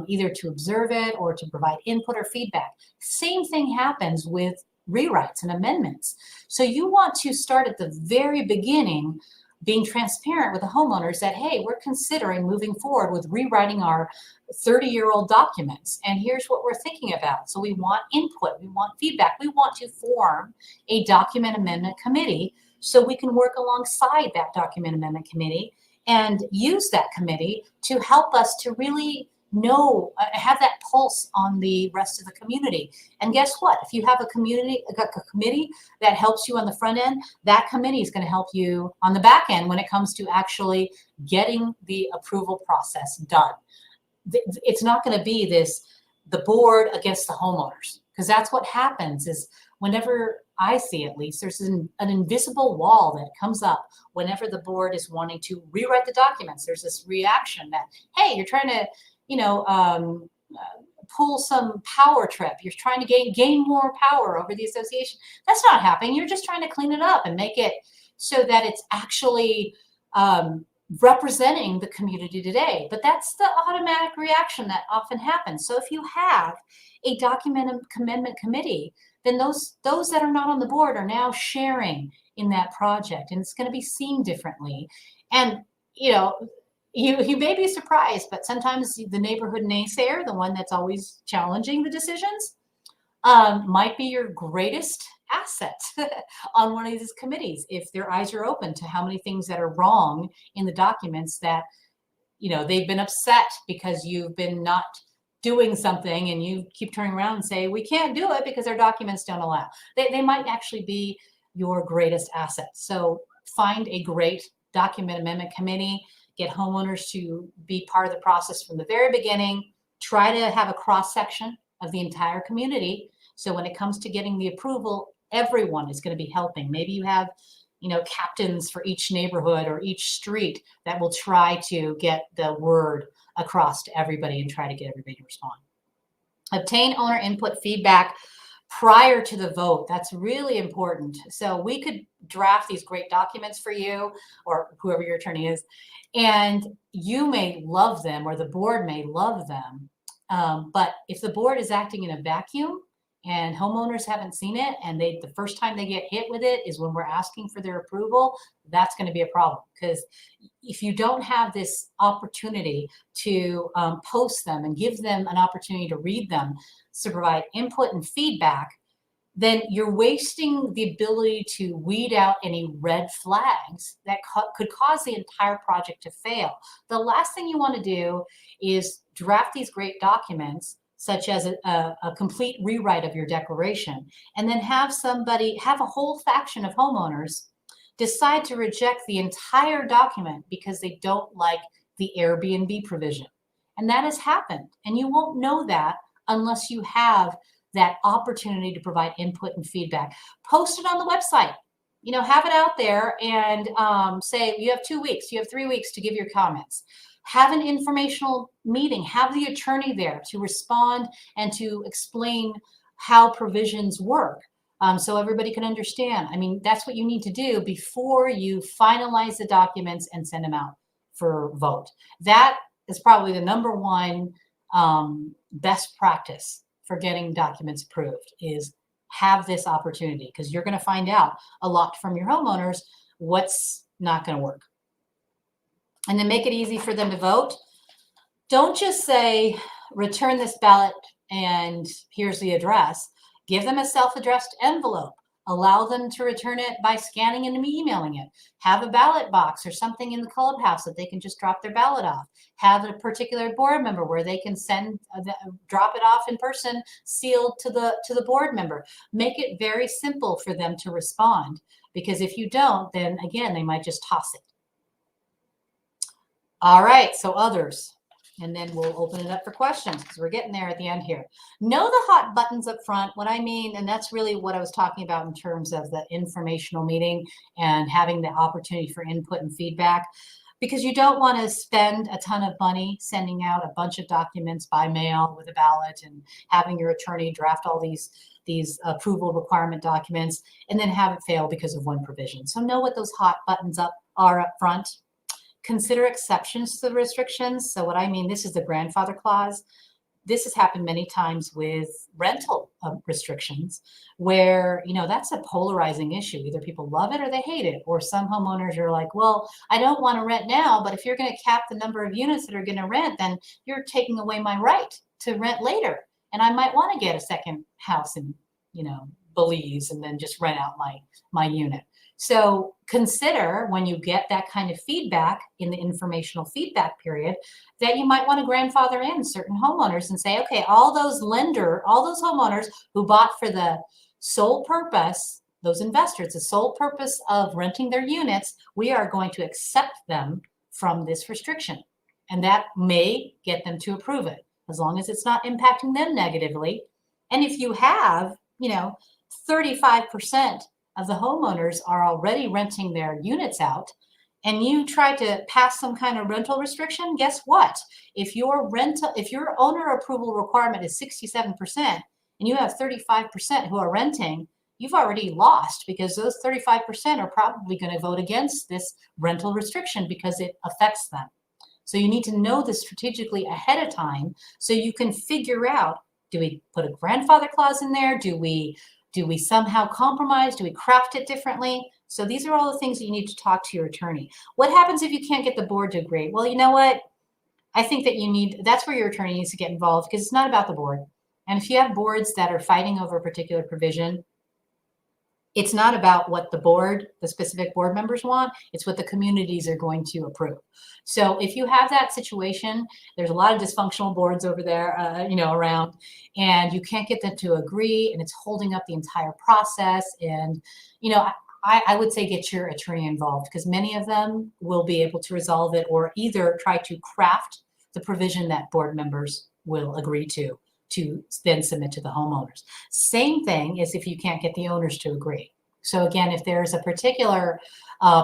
either to observe it or to provide input or feedback. Same thing happens with rewrites and amendments. So you want to start at the very beginning, being transparent with the homeowners that, hey, we're considering moving forward with rewriting our 30-year-old documents, and here's what we're thinking about. So we want input, we want feedback, we want to form a document amendment committee so we can work alongside that document amendment committee and use that committee to help us to really know, have that pulse on the rest of the community. And guess what? If you have a committee that helps you on the front end, that committee is going to help you on the back end when it comes to actually getting the approval process done. It's not going to be the board against the homeowners, because that's what happens is whenever I see, at least, there's an invisible wall that comes up whenever the board is wanting to rewrite the documents. There's this reaction that, hey, you're trying to, pull some power trip. You're trying to gain more power over the association. That's not happening. You're just trying to clean it up and make it so that it's actually representing the community today. But that's the automatic reaction that often happens. So if you have a document amendment committee, then those that are not on the board are now sharing in that project, and it's going to be seen differently. And you may be surprised, but sometimes the neighborhood naysayer, the one that's always challenging the decisions, might be your greatest asset on one of these committees if their eyes are open to how many things that are wrong in the documents that they've been upset because you've been not doing something, and you keep turning around and say, we can't do it because our documents don't allow. They might actually be your greatest asset. So find a great document amendment committee, get homeowners to be part of the process from the very beginning, try to have a cross section of the entire community. So when it comes to getting the approval, everyone is going to be helping. Maybe you have captains for each neighborhood or each street that will try to get the word across to everybody and try to get everybody to respond. Obtain owner input feedback prior to the vote. That's really important. So we could draft these great documents for you, or whoever your attorney is, and you may love them, or the board may love them. But if the board is acting in a vacuum and homeowners haven't seen it, and the first time they get hit with it is when we're asking for their approval, that's going to be a problem. Because if you don't have this opportunity to post them and give them an opportunity to read them, to provide input and feedback, then you're wasting the ability to weed out any red flags that could cause the entire project to fail. The last thing you want to do is draft these great documents, such as a complete rewrite of your declaration, and then have a whole faction of homeowners decide to reject the entire document because they don't like the Airbnb provision. And that has happened. And you won't know that unless you have that opportunity to provide input and feedback. Post it on the website. Have it out there and say you have 2 weeks, you have 3 weeks to give your comments. Have an informational meeting. Have the attorney there to respond and to explain how provisions work, so everybody can understand. That's what you need to do before you finalize the documents and send them out for vote. That is probably the number one best practice for getting documents approved, is have this opportunity, because you're going to find out a lot from your homeowners what's not going to work. And then make it easy for them to vote. Don't just say, return this ballot and here's the address. Give them a self-addressed envelope. Allow them to return it by scanning and emailing it. Have a ballot box or something in the clubhouse that they can just drop their ballot off. Have a particular board member where they can drop it off in person, sealed to the board member. Make it very simple for them to respond, because if you don't, then again, they might just toss it. All right, so others, and then we'll open it up for questions because we're getting there at the end here. Know the hot buttons up front. What I mean, and that's really what I was talking about in terms of the informational meeting and having the opportunity for input and feedback, because you don't want to spend a ton of money sending out a bunch of documents by mail with a ballot and having your attorney draft all these approval requirement documents and then have it fail because of one provision. So know what those hot buttons are up front. Consider exceptions to the restrictions. So what I mean, this is the grandfather clause. This has happened many times with rental restrictions where, that's a polarizing issue. Either people love it or they hate it. Or some homeowners are like, well, I don't want to rent now, but if you're going to cap the number of units that are going to rent, then you're taking away my right to rent later. And I might want to get a second house in, Belize and then just rent out my unit. So consider when you get that kind of feedback in the informational feedback period that you might want to grandfather in certain homeowners and say, okay, all those homeowners who bought for the sole purpose, those investors, the sole purpose of renting their units, we are going to accept them from this restriction. And that may get them to approve it as long as it's not impacting them negatively. And if you have, 35% of the homeowners are already renting their units out, and you try to pass some kind of rental restriction, guess what? If your owner approval requirement is 67% and you have 35% who are renting, you've already lost, because those 35% are probably going to vote against this rental restriction because it affects them. So you need to know this strategically ahead of time so you can figure out, do we put a grandfather clause in there? Do we somehow compromise? Do we craft it differently? So these are all the things that you need to talk to your attorney. What happens if you can't get the board to agree? Well, you know what? I think that that's where your attorney needs to get involved, because it's not about the board. And if you have boards that are fighting over a particular provision, it's not about what the specific board members want. It's what the communities are going to approve. So if you have that situation, there's a lot of dysfunctional boards over there, around, and you can't get them to agree, and it's holding up the entire process. And, I would say get your attorney involved, because many of them will be able to resolve it, or either try to craft the provision that board members will agree to then submit to the homeowners. Same thing as if you can't get the owners to agree. So again, if there's a particular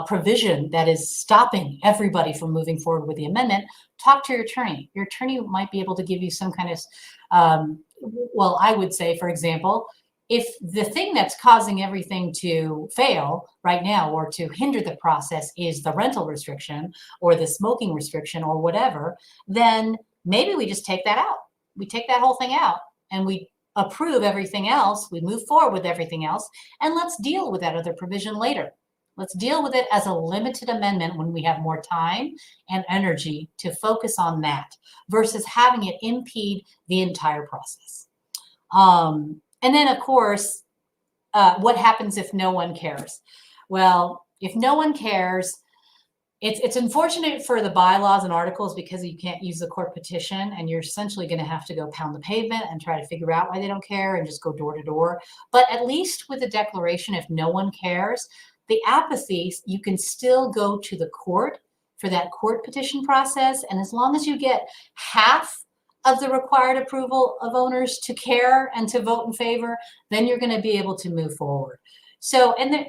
provision that is stopping everybody from moving forward with the amendment, talk to your attorney. Your attorney might be able to give you some kind of, I would say, for example, if the thing that's causing everything to fail right now or to hinder the process is the rental restriction or the smoking restriction or whatever, then maybe we just take that out. We take that whole thing out and we approve everything else. We move forward with everything else, and let's deal with that other provision later. Let's deal with it as a limited amendment when we have more time and energy to focus on that versus having it impede the entire process. And then, of course, what happens if no one cares? Well, if no one cares, it's unfortunate for the bylaws and articles, because you can't use the court petition, and you're essentially going to have to go pound the pavement and try to figure out why they don't care and just go door to door. But at least with the declaration, if no one cares, the apathy, you can still go to the court for that court petition process. And as long as you get half of the required approval of owners to care and to vote in favor, then you're going to be able to move forward. So, and then,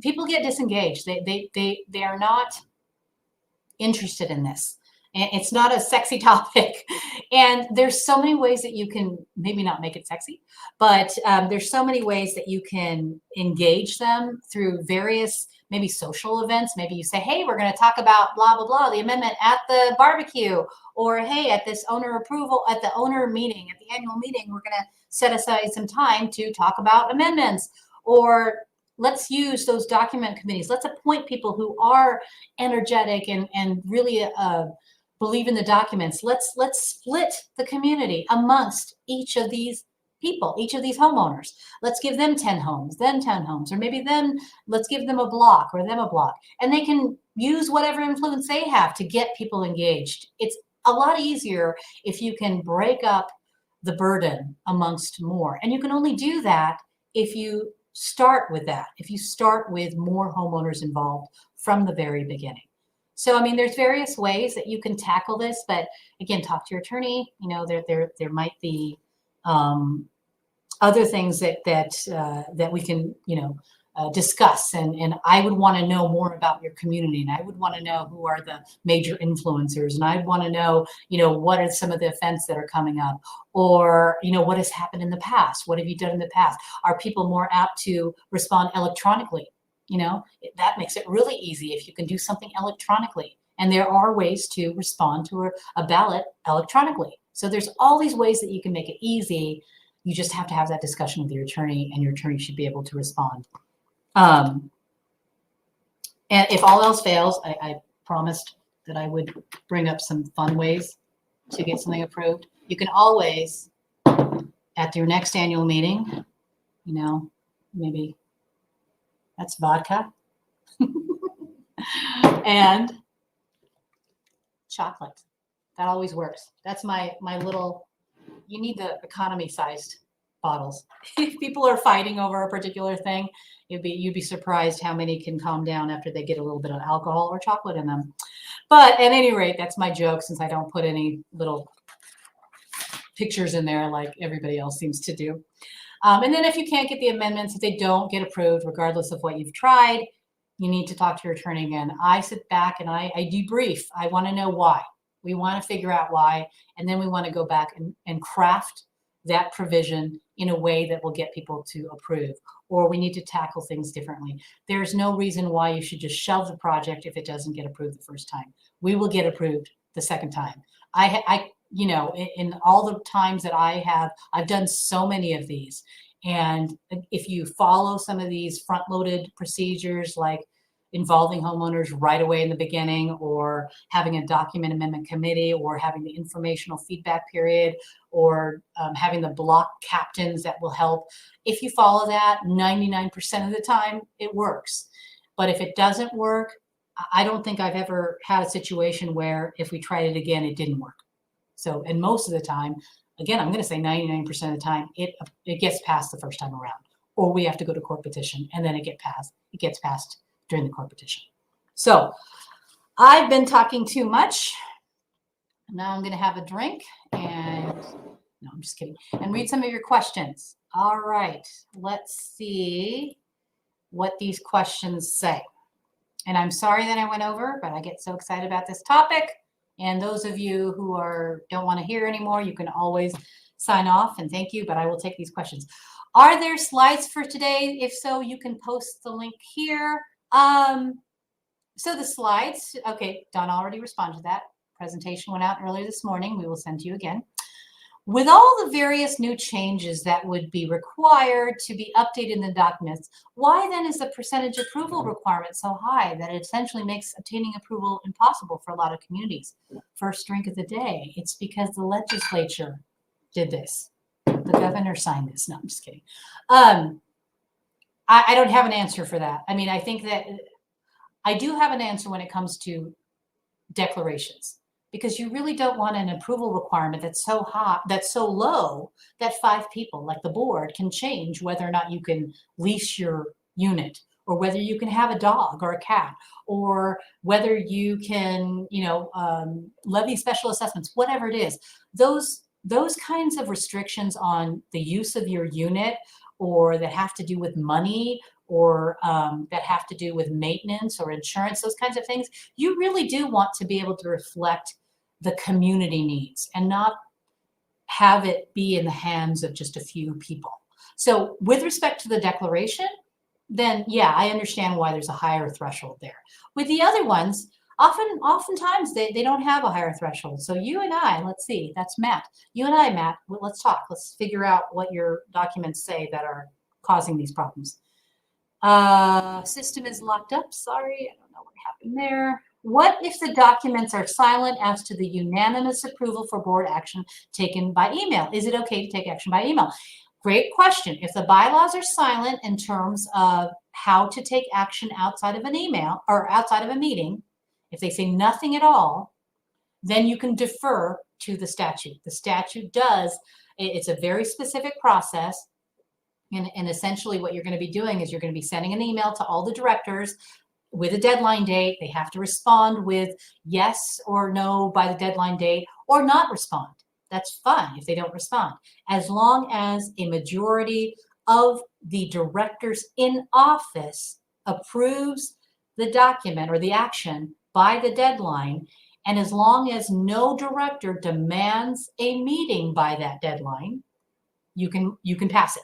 people get disengaged. They are not interested in this. And it's not a sexy topic. And there's so many ways that you can maybe not make it sexy, but there's so many ways that you can engage them through various maybe social events. Maybe you say, hey, we're going to talk about blah, blah, blah, the amendment at the barbecue, or hey, at this owner approval, at the owner meeting, at the annual meeting, we're going to set aside some time to talk about amendments. Or let's use those document committees. Let's appoint people who are energetic and really believe in the documents. Let's split the community amongst each of these people, each of these homeowners. Let's give them 10 homes, then 10 homes, or maybe then let's give them a block or them a block. And they can use whatever influence they have to get people engaged. It's a lot easier if you can break up the burden amongst more. And you can only do that if you start with that, if you start with more homeowners involved from the very beginning. So, I mean, there's various ways that you can tackle this, but again, talk to your attorney. There might be other things that we can, discuss. And I would want to know more about your community, and I would want to know who are the major influencers, and I'd want to know, what are some of the events that are coming up, or, what has happened in the past? What have you done in the past? Are people more apt to respond electronically? That makes it really easy if you can do something electronically. And there are ways to respond to a ballot electronically. So there's all these ways that you can make it easy. You just have to have that discussion with your attorney, and your attorney should be able to respond. And if all else fails, I promised that I would bring up some fun ways to get something approved. You can always, at your next annual meeting, maybe that's vodka and chocolate. That always works. That's my little, you need the economy sized bottles. If people are fighting over a particular thing, you'd be surprised how many can calm down after they get a little bit of alcohol or chocolate in them. But at any rate, that's my joke, since I don't put any little pictures in there like everybody else seems to do. And then if you can't get the amendments, if they don't get approved, regardless of what you've tried, you need to talk to your attorney again. I sit back and I debrief. I want to know why. We want to figure out why, and then we want to go back and craft that provision in a way that will get people to approve, or we need to tackle things differently. There's no reason why you should just shelve the project if it doesn't get approved the first time. We will get approved the second time. You know, in all the times that I've done so many of these. And if you follow some of these front-loaded procedures, like involving homeowners right away in the beginning, or having a document amendment committee, or having the informational feedback period, or having the block captains that will help. If you follow that, 99% of the time, it works. But if it doesn't work, I don't think I've ever had a situation where if we tried it again, it didn't work. So, and most of the time, again, I'm going to say 99% of the time, it gets passed the first time around, or we have to go to court petition, and then it gets passed during the court petition. So I've been talking too much. Now I'm going to have a drink and no, I'm just kidding. And read some of your questions. All right, let's see what these questions say. And I'm sorry that I went over, but I get so excited about this topic. And those of you who don't want to hear anymore, you can always sign off, and thank you, but I will take these questions. Are there slides for today? If so, you can post the link here. So the slides, okay, Don already responded to that. Presentation went out earlier this morning. We will send to you again. With all the various new changes that would be required to be updated in the documents, why then is the percentage approval requirement so high that it essentially makes obtaining approval impossible for a lot of communities? First drink of the day. It's because the legislature did this. The governor signed this. No, I'm just kidding. I don't have an answer for that. I mean, I think that I do have an answer when it comes to declarations, because you really don't want an approval requirement that's so high, that's so low that 5 people, like the board, can change whether or not you can lease your unit, or whether you can have a dog or a cat, or whether you can, levy special assessments, whatever it is. Those kinds of restrictions on the use of your unit, or that have to do with money, or that have to do with maintenance or insurance, those kinds of things, you really do want to be able to reflect the community needs and not have it be in the hands of just a few people. So with respect to the declaration, then yeah, I understand why there's a higher threshold there. With the other ones, oftentimes they don't have a higher threshold. So you and I, let's see, that's Matt. You and I, Matt, let's talk. Let's figure out what your documents say that are causing these problems. System is locked up. Sorry, I don't know what happened there. What if the documents are silent as to the unanimous approval for board action taken by email? Is it okay to take action by email? Great question. If the bylaws are silent in terms of how to take action outside of an email or outside of a meeting, if they say nothing at all, then you can defer to the statute. The statute does, it's a very specific process. And essentially what you're going to be doing is you're going to be sending an email to all the directors with a deadline date. They have to respond with yes or no by the deadline date, or not respond. That's fine if they don't respond, as long as a majority of the directors in office approves the document or the action by the deadline, and as long as no director demands a meeting by that deadline, you can pass it.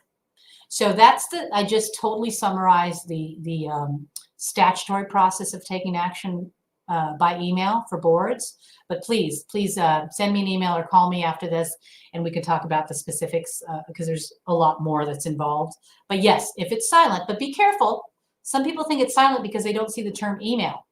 So that's I just totally summarized the statutory process of taking action by email for boards. But please send me an email or call me after this, and we can talk about the specifics because there's a lot more that's involved. But yes, if it's silent, but be careful. Some people think it's silent because they don't see the term email.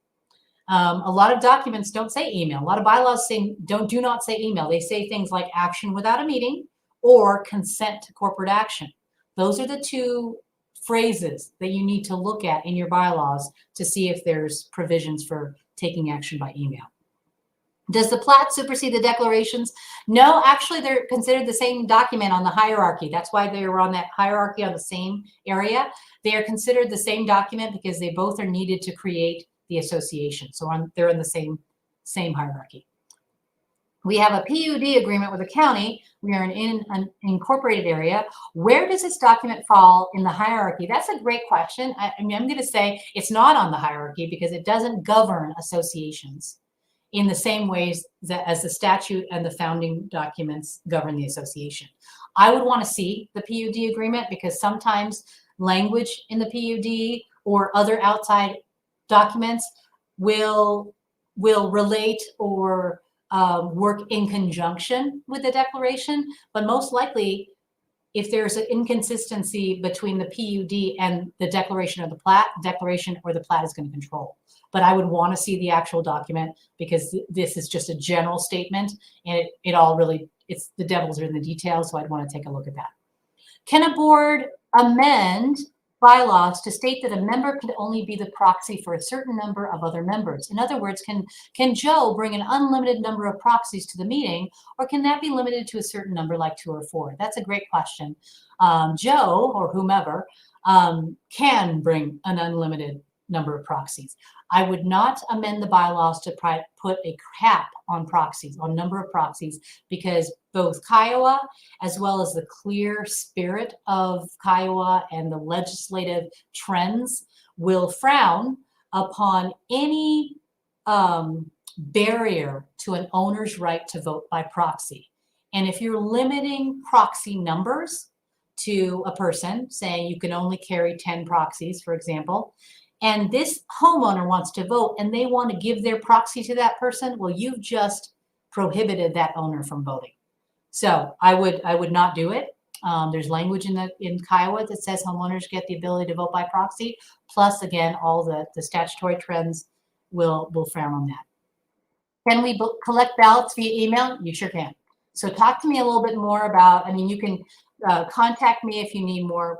A lot of documents don't say email. A lot of bylaws do not say email. They say things like action without a meeting or consent to corporate action. Those are the two phrases that you need to look at in your bylaws to see if there's provisions for taking action by email. Does the plat supersede the declarations? No, actually, they're considered the same document on the hierarchy. That's why they were on that hierarchy on the same area. They are considered the same document because they both are needed to create the association. So they're in the same hierarchy. We have a PUD agreement with the county. We are in an incorporated area. Where does this document fall in the hierarchy? That's a great question. I'm going to say it's not on the hierarchy because it doesn't govern associations in the same ways that as the statute and the founding documents govern the association. I would want to see the PUD agreement because sometimes language in the PUD or other outside documents will relate or work in conjunction with the declaration, but most likely, if there's an inconsistency between the PUD and the declaration or the plat, declaration or the plat is going to control. But I would want to see the actual document because this is just a general statement, and it all really, it's the devil's are in the details, so I'd want to take a look at that. Can a board amend bylaws to state that a member can only be the proxy for a certain number of other members? In other words, can Joe bring an unlimited number of proxies to the meeting, or can that be limited to a certain number like 2 or 4? That's a great question. Joe or whomever can bring an unlimited number of proxies. I would not amend the bylaws to put a cap on proxies, on number of proxies, because both Kiowa as well as the clear spirit of Kiowa and the legislative trends will frown upon any barrier to an owner's right to vote by proxy. And if you're limiting proxy numbers to a person, saying you can only carry 10 proxies, for example, and this homeowner wants to vote and they want to give their proxy to that person, well, you've just prohibited that owner from voting. So I would not do it. There's language in Kiowa that says homeowners get the ability to vote by proxy. Plus, again, all the statutory trends will frown on that. Can we collect ballots via email? You sure can. So talk to me a little bit more about, I mean, you can contact me if you need more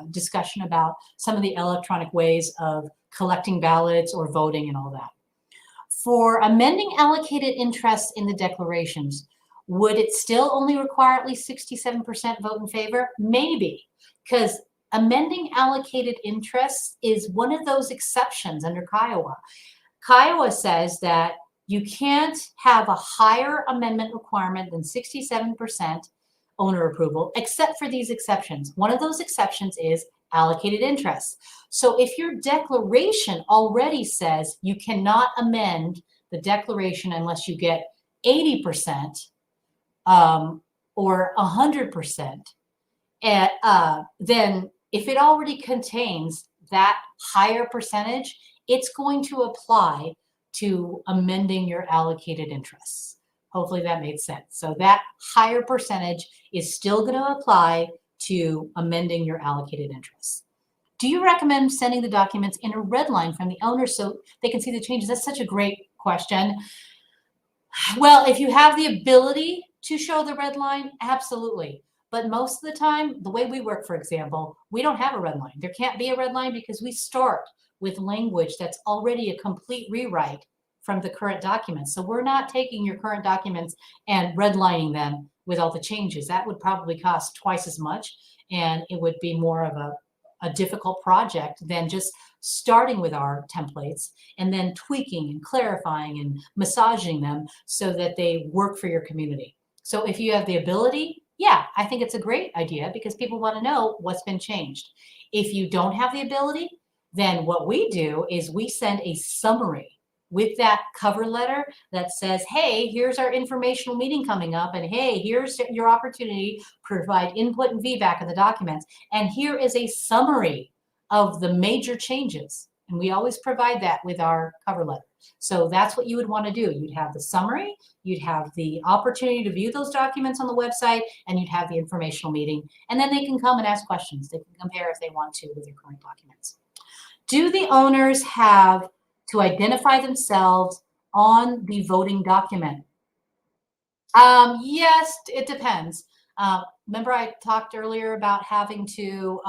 discussion about some of the electronic ways of collecting ballots or voting and all that. For amending allocated interests in the declarations, would it still only require at least 67% vote in favor? Maybe, because amending allocated interests is one of those exceptions under Kiowa. Kiowa says that you can't have a higher amendment requirement than 67% owner approval, except for these exceptions. One of those exceptions is allocated interests. So if your declaration already says you cannot amend the declaration unless you get 80% or 100%, then if it already contains that higher percentage, it's going to apply to amending your allocated interests. Hopefully that made sense. So that higher percentage is still going to apply to amending your allocated interests. Do you recommend sending the documents in a red line from the owner so they can see the changes? That's such a great question. Well, if you have the ability to show the red line, absolutely. But most of the time, the way we work, for example, we don't have a red line. There can't be a red line because we start with language that's already a complete rewrite from the current documents. So we're not taking your current documents and redlining them with all the changes. That would probably cost twice as much, and it would be more of a difficult project than just starting with our templates and then tweaking and clarifying and massaging them so that they work for your community. So if you have the ability, yeah, I think it's a great idea because people want to know what's been changed. If you don't have the ability, then what we do is we send a summary with that cover letter that says, hey, here's our informational meeting coming up, and hey, here's your opportunity to provide input and feedback in the documents. And here is a summary of the major changes. And we always provide that with our cover letter. So that's what you would want to do. You'd have the summary, you'd have the opportunity to view those documents on the website, and you'd have the informational meeting. And then they can come and ask questions. They can compare if they want to with your current documents. Do the owners have to identify themselves on the voting document? Yes, it depends. Remember I talked earlier about having to,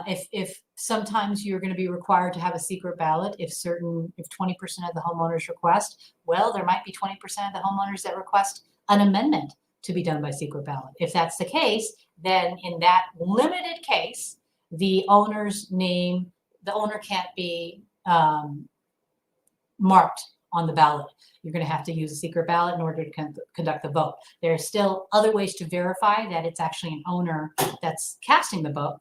if sometimes you're going to be required to have a secret ballot if 20% of the homeowners request, well, there might be 20% of the homeowners that request an amendment to be done by secret ballot. If that's the case, then in that limited case, the owner's name, the owner can't be marked on the ballot. You're going to have to use a secret ballot in order to conduct the vote. There are still other ways to verify that it's actually an owner that's casting the vote,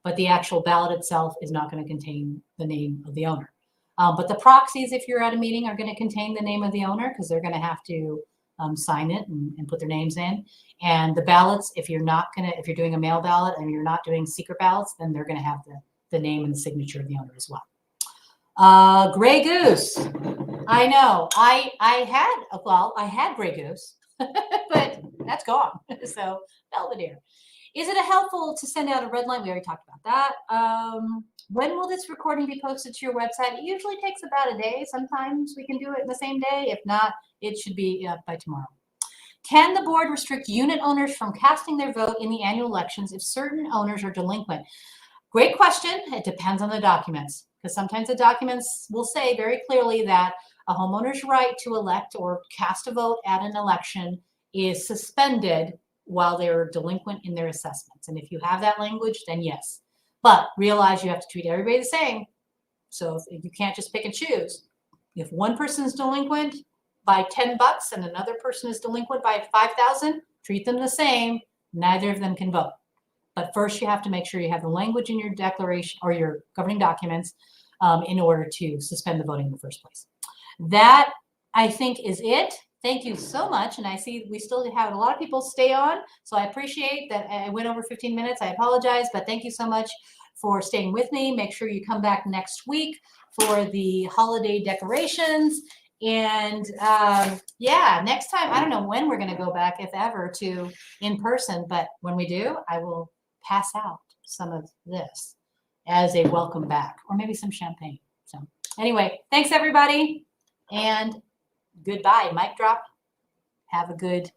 but the actual ballot itself is not going to contain the name of the owner. But the proxies, if you're at a meeting, are going to contain the name of the owner because they're going to have to sign it and put their names in. And the ballots, if you're doing a mail ballot and you're not doing secret ballots, then they're going to have the name and the signature of the owner as well. Gray goose. I know. I had gray goose, but that's gone. So Belvedere. Is it helpful to send out a red line? We already talked about that. When will this recording be posted to your website? It usually takes about a day. Sometimes we can do it in the same day. If not, it should be up by tomorrow. Can the board restrict unit owners from casting their vote in the annual elections if certain owners are delinquent? Great question. It depends on the documents, because sometimes the documents will say very clearly that a homeowner's right to elect or cast a vote at an election is suspended while they're delinquent in their assessments. And if you have that language, then yes. But realize you have to treat everybody the same. So if you can't just pick and choose. If one person is delinquent by $10 and another person is delinquent by 5,000, treat them the same. Neither of them can vote. But first you have to make sure you have the language in your declaration or your governing documents in order to suspend the voting in the first place. That, I think, is it. Thank you so much. And I see we still have a lot of people stay on. So I appreciate that I went over 15 minutes. I apologize, but thank you so much for staying with me. Make sure you come back next week for the holiday decorations. And yeah, next time, I don't know when we're going to go back, if ever, to in person. But when we do, I will pass out some of this as a welcome back, or maybe some champagne. So anyway, thanks everybody. And goodbye. Mic drop. Have a good